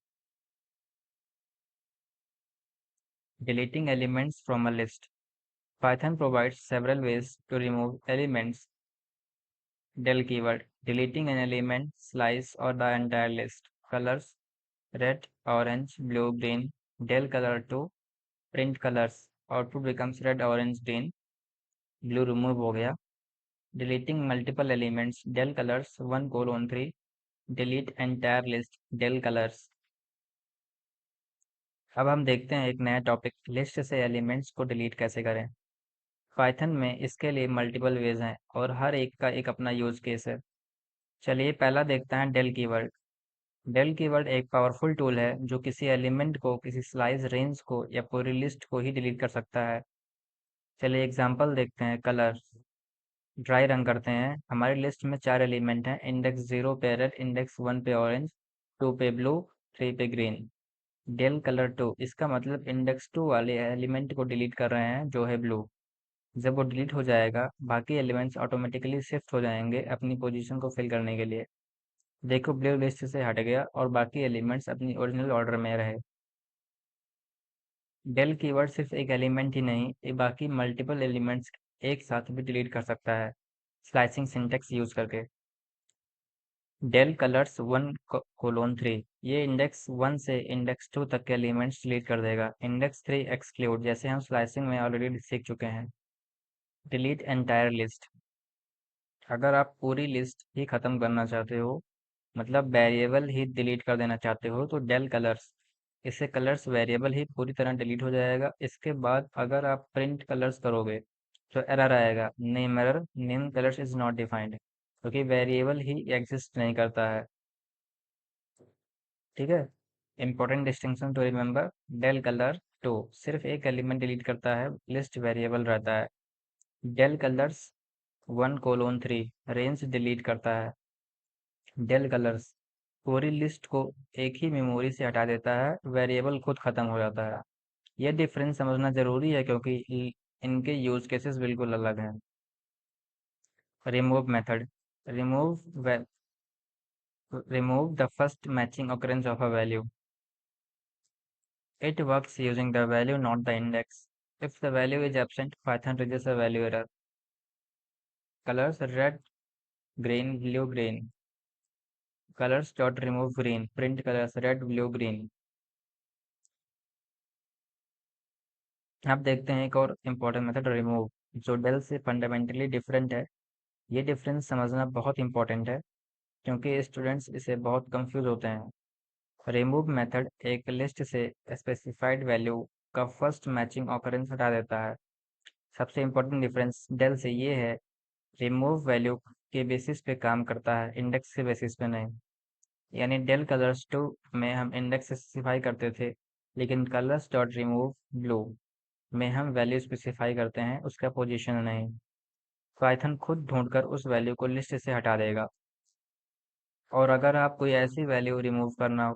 Deleting elements from a list. Python provides several ways to remove elements. Del keyword. Deleting an element, slice or the entire list. Colors. Red, orange, blue, green. Del color to print colors. Output becomes red, orange, green. Blue remove हो गया. Deleting multiple elements. Del colors 1:3. Delete entire list. Del colors. अब हम देखते हैं एक नया टॉपिक, लिस्ट से एलिमेंट्स को डिलीट कैसे करें। पाइथन में इसके लिए मल्टीपल वेज हैं और हर एक का एक अपना यूज केस है। चलिए पहला देखते हैं डेल कीवर्ड। डेल कीवर्ड एक पावरफुल टूल है जो किसी एलिमेंट को, किसी स्लाइस रेंज को या पूरी लिस्ट को ही डिलीट कर सकता है। चलिए एग्जांपल देखते हैं। कलर, ड्राई रंग करते हैं। हमारी लिस्ट में 4 एलिमेंट हैं, इंडेक्स 0 पे रेड, इंडेक्स 1 पे ऑरेंज, 2 पे ब्लू, 3 पे ग्रीन। डेल कलर 2, इसका मतलब इंडेक्स 2 वाले एलिमेंट को डिलीट कर रहे हैं जो है ब्लू। जब वो डिलीट हो जाएगा, बाकी एलिमेंट्स ऑटोमेटिकली शिफ्ट हो जाएंगे अपनी पोजीशन को फिल करने के लिए। देखो ब्लू लिस्ट से हट गया और बाकी एलिमेंट्स अपनी ओरिजिनल ऑर्डर में रहे। डेल कीवर्ड सिर्फ एक एलिमेंट ही नहीं, ये बाकी मल्टीपल एलिमेंट्स एक साथ भी डिलीट कर सकता है, स्लाइसिंग सिंटेक्स यूज करके। डेल कलर्स 1:3, ये इंडेक्स 1 से इंडेक्स 2 तक के एलिमेंट्स डिलीट कर देगा। इंडेक्स 3 एक्सक्लूड, जैसे हम स्लाइसिंग में ऑलरेडी सीख चुके हैं। डिलीट एंटायर लिस्ट, अगर आप पूरी लिस्ट ही खत्म करना चाहते हो, मतलब वेरिएबल ही डिलीट कर देना चाहते हो, तो डेल कलर्स, इससे कलर्स वेरिएबल ही पूरी तरह डिलीट हो जाएगा। इसके बाद अगर आप प्रिंट कलर्स करोगे तो एरर आएगा, name error, name colors is not defined, क्योंकि वेरिएबल ही एग्जिस्ट नहीं करता है। ठीक है, important distinction to remember. Del color two सिर्फ एक एलिमेंट डिलीट करता है, लिस्ट वेरिएबल रहता है। डेल कलर्स 1:3 रेंज डिलीट करता है। डेल कलर्स पूरी लिस्ट को एक ही मेमोरी से हटा देता है, वेरिएबल खुद खत्म हो जाता है। यह डिफरेंस समझना जरूरी है क्योंकि इनके यूज केसेस बिल्कुल अलग हैं। Remove method, remove remove the first matching occurrence of a value. It works using the value, not the index. If the value is absent, Python rejects a value error. Colors red, green, blue, green. Colors dot remove green. Print colors red, blue, green. अब देखते हैं एक और इम्पोर्टेंट मेथड, रिमूव, जो डेल से फंडामेंटली डिफरेंट है। ये डिफरेंस समझना बहुत इंपॉर्टेंट है क्योंकि स्टूडेंट्स इसे बहुत कंफ्यूज होते हैं। रिमूव मेथड एक लिस्ट से स्पेसिफाइड वैल्यू का फर्स्ट मैचिंग ऑकरेंस हटा देता है। सबसे इम्पोर्टेंट डिफरेंस डेल से ये है, रिमूव वैल्यू के बेसिस पे काम करता है, इंडेक्स के बेसिस पे नहीं। यानी डेल कलर्स 2 में हम इंडेक्स स्पेसिफाई करते थे, लेकिन कलर्स डॉट रिमूव ब्लू में हम वैल्यू स्पेसिफाई करते हैं, उसका पोजीशन नहीं। पाइथन खुद ढूंढकर उस वैल्यू को लिस्ट से हटा देगा। और अगर आप कोई ऐसी वैल्यू रिमूव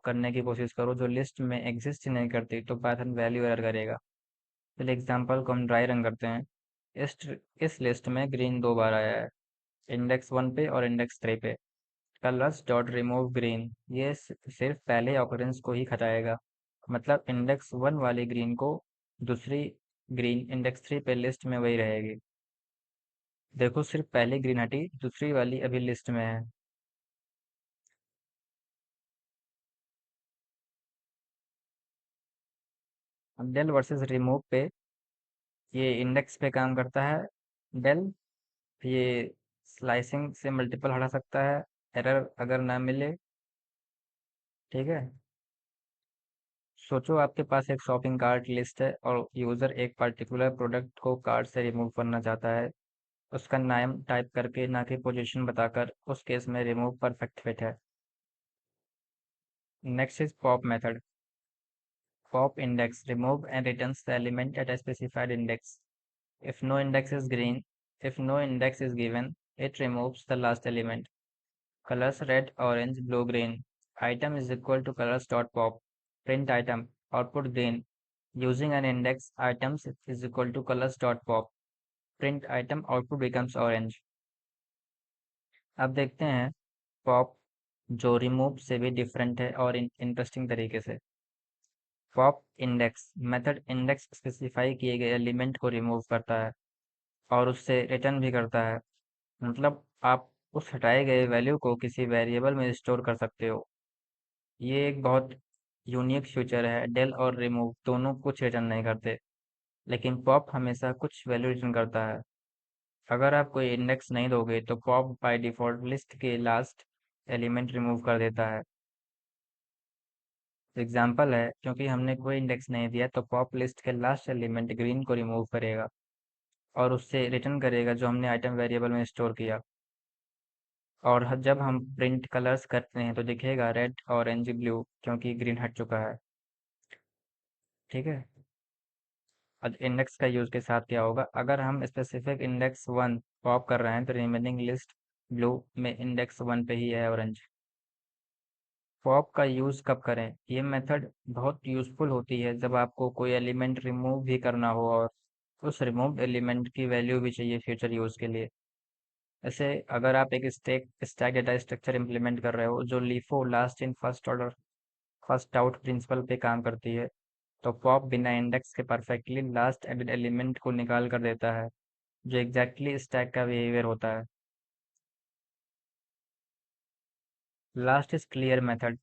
करने की कोशिश करो जो लिस्ट में एग्जिस्ट नहीं करती, तो पाइथन वैल्यू एरर करेगा। चलिए एग्जांपल को हम ड्राई रन करते हैं। इस इस लिस्ट में ग्रीन 2 बार आया है, इंडेक्स 1 पे और इंडेक्स 3 पे। कलर्स डॉट रिमूव ग्रीन, ये सिर्फ पहले ऑकरेंस को ही हटाएगा, मतलब इंडेक्स 1 वाली ग्रीन को दूसरी ग्रीन इंडेक्स 3 पे लिस्ट में वही रहेगी। देखो सिर्फ पहली ग्रीन हटी, दूसरी वाली अभी लिस्ट में है। अब डेल वर्सेस रिमूव पे, ये इंडेक्स पे काम करता है। डेल ये स्लाइसिंग से मल्टीपल हटा सकता है, एरर अगर ना मिले, ठीक है। सोचो आपके पास एक शॉपिंग कार्ट लिस्ट है और यूजर एक पर्टिकुलर प्रोडक्ट को कार्ट से रिमूव करना चाहता है। उसका नाम टाइप करके, ना कि पोजीशन बताकर। उस केस में रिमूव परफेक्ट फिट है। Next is pop method. Pop index remove and returns the element at a specified index. If no index is green, if no index is given, it removes the last element. Colors red, orange, blue, green. Item is equal to colors dot pop. Print item. Output green. Using an index, items is equal to colors dot pop. Print item output becomes orange. अब देखते हैं पॉप जो रिमूव से भी डिफरेंट है और इंटरेस्टिंग तरीके से। Pop index method index specify किए गए एलिमेंट को रिमूव करता है और उससे रिटर्न भी करता है। मतलब आप उस हटाए गए वैल्यू को किसी वेरिएबल में स्टोर कर सकते हो। ये एक बहुत यूनिक फीचर है। डेल और रिमूव दोनों कुछ रिटर्न नहीं करते, लेकिन पॉप हमेशा कुछ वैल्यू रिटर्न करता है। अगर आप कोई इंडेक्स नहीं दोगे तो पॉप बाय डिफॉल्ट लिस्ट के लास्ट एलिमेंट रिमूव कर देता है। एग्जाम्पल है, क्योंकि हमने कोई इंडेक्स नहीं दिया तो पॉप लिस्ट के लास्ट एलिमेंट ग्रीन को रिमूव करेगा और उससे रिटर्न करेगा जो हमने आइटम वेरिएबल में स्टोर किया। और जब हम प्रिंट कलर्स करते हैं तो दिखेगा रेड ऑरेंज ब्लू, क्योंकि ग्रीन हट चुका है। ठीक है। अब इंडेक्स का यूज के साथ क्या होगा, अगर हम स्पेसिफिक इंडेक्स वन पॉप कर रहे हैं तो रिमेनिंग लिस्ट ब्लू में इंडेक्स वन पे ही है ऑरेंज। पॉप का यूज कब करें, ये मेथड बहुत यूजफुल होती है जब आपको कोई एलिमेंट रिमूव भी करना हो और उस रिमूव एलिमेंट की वैल्यू भी चाहिए फ्यूचर यूज के लिए। ऐसे अगर आप एक स्टैक डेटा स्ट्रक्चर इंप्लीमेंट कर रहे हो जो LIFO last in first order first out principle पे काम करती है, तो पॉप बिना इंडेक्स के परफेक्टली लास्ट एडेड एलिमेंट को निकाल कर देता है, जो एग्जैक्टली स्टैक का बिहेवियर होता है। Last is clear method.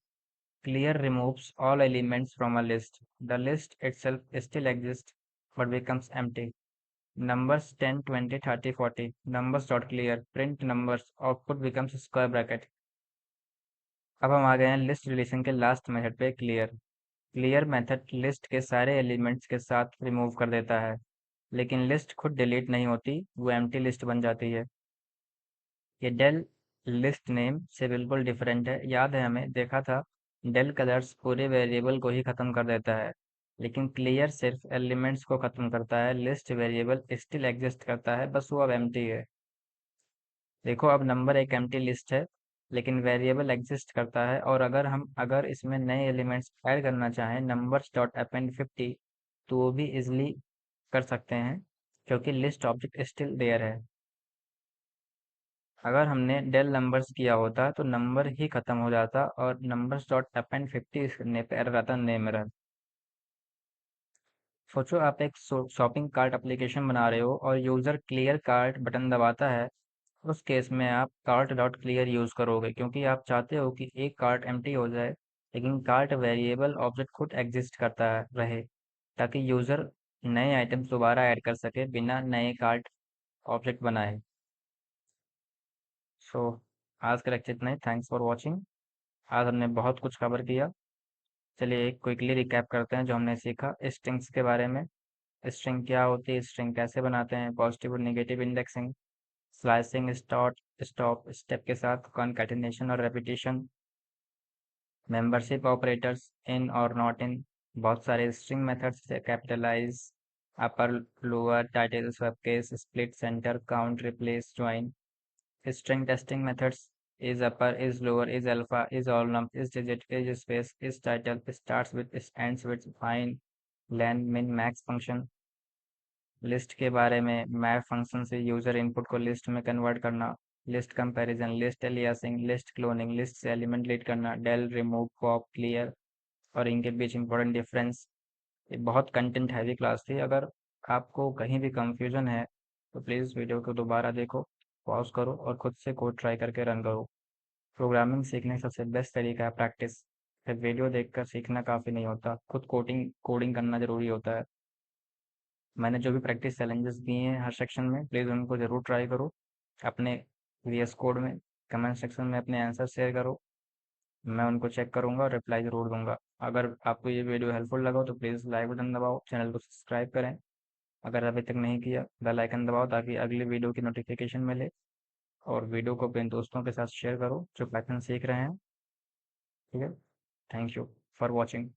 Clear removes all elements from a list. The list itself still exists but becomes empty. Numbers 10, 20, 30, 40. Numbers dot clear. Print numbers. Output becomes square bracket. अब हम आ गए हैं लिस्ट रिलेशन के लास्ट मेथड पे, क्लियर। क्लियर मेथड लिस्ट के सारे एलिमेंट्स के साथ रिमूव कर देता है, लेकिन लिस्ट खुद डिलीट नहीं होती, वो एम्प्टी लिस्ट बन जाती है। ये डेल लिस्ट नेम से बिल्कुल डिफरेंट है। याद है हमें देखा था, डेल कलर्स पूरे वेरिएबल को ही खत्म कर देता है, लेकिन क्लियर सिर्फ एलिमेंट्स को खत्म करता है। लिस्ट वेरिएबल स्टिल एग्जिस्ट करता है, बस वो अब एम्प्टी है। देखो अब नंबर एक एम्प्टी लिस्ट है, लेकिन वेरिएबल एग्जिस्ट करता है। और अगर इसमें नए एलिमेंट्स ऐड करना चाहें, नंबर्स डॉट अपेंड 50, तो वो भी इजिली कर सकते हैं, क्योंकि लिस्ट ऑब्जेक्ट स्टिल देयर है। अगर हमने डेल नंबर्स किया होता तो नंबर ही खत्म हो जाता और नंबर्स डॉट अपेंड 50 करने पे एरर आता, नेम एरर। सोचो आप एक शॉपिंग कार्ट एप्लीकेशन बना रहे हो और यूजर क्लियर कार्ट बटन दबाता है। उस केस में आप कार्ट डॉट क्लियर यूज करोगे, क्योंकि आप चाहते हो कि एक कार्ट एम्प्टी हो जाए, लेकिन कार्ट वेरिएबल ऑब्जेक्ट खुद एग्जिस्ट करता रहे, ताकि यूजर नए आइटम्स दोबारा ऐड कर सके बिना नए कार्ट ऑब्जेक्ट बनाए। सो आज का लेक्चर इतना ही। Thanks for watching. आज हमने बहुत कुछ कवर किया। चलिए एक क्विकली रिकैप करते हैं जो हमने सीखा स्ट्रिंग्स के बारे में। स्ट्रिंग क्या होती है, स्ट्रिंग कैसे बनाते हैं, पॉजिटिव और negative indexing, slicing, start stop step के साथ कॉन्कैटिनेशन और रेपिटेशन, मेंबरशिप ऑपरेटर्स, इन और नॉट इन, बहुत सारे स्ट्रिंग मेथड्स जैसे capitalize, upper lower, title, स्वैपकेस, split, center, count, replace, join. String testing methods is upper, is lower, is alpha, is all num, is digit, is space, is title, starts with, is ends with, find, len, min, max function। List के बारे में मैप फंक्शन से यूजर इनपुट को लिस्ट में कन्वर्ट करना, list comparison, list aliasing, list cloning, list से एलिमेंट डिलीट करना, डेल, रिमूव, पॉप, क्लियर और इनके बीच इंपॉर्टेंट डिफरेंस। ये बहुत कंटेंट हैवी क्लास थी। अगर आपको कहीं भी कंफ्यूजन है तो प्लीज़ वीडियो को दोबारा देखो, पॉज करो और खुद से कोड ट्राई करके रन करो। प्रोग्रामिंग सीखने का सबसे बेस्ट तरीका है प्रैक्टिस। सिर्फ वीडियो देखकर सीखना काफ़ी नहीं होता, खुद कोडिंग कोडिंग करना ज़रूरी होता है। मैंने जो भी प्रैक्टिस चैलेंजेस दिए हैं हर सेक्शन में, प्लीज़ उनको ज़रूर ट्राई करो अपने VS कोड में। कमेंट सेक्शन में अपने आंसर शेयर करो। मैं उनको चेक करूंगा और रिप्लाई ज़रूर दूंगा। अगर आपको ये वीडियो हेल्पफुल लगा हो तो प्लीज़ लाइक बटन दबाओ, चैनल को सब्सक्राइब करें अगर अभी तक नहीं किया, बेल आइकन दबाओ ताकि अगली वीडियो की नोटिफिकेशन मिले। और वीडियो को अपने दोस्तों के साथ शेयर करो जो पाइथन सीख रहे हैं। ठीक है। Thank you for watching.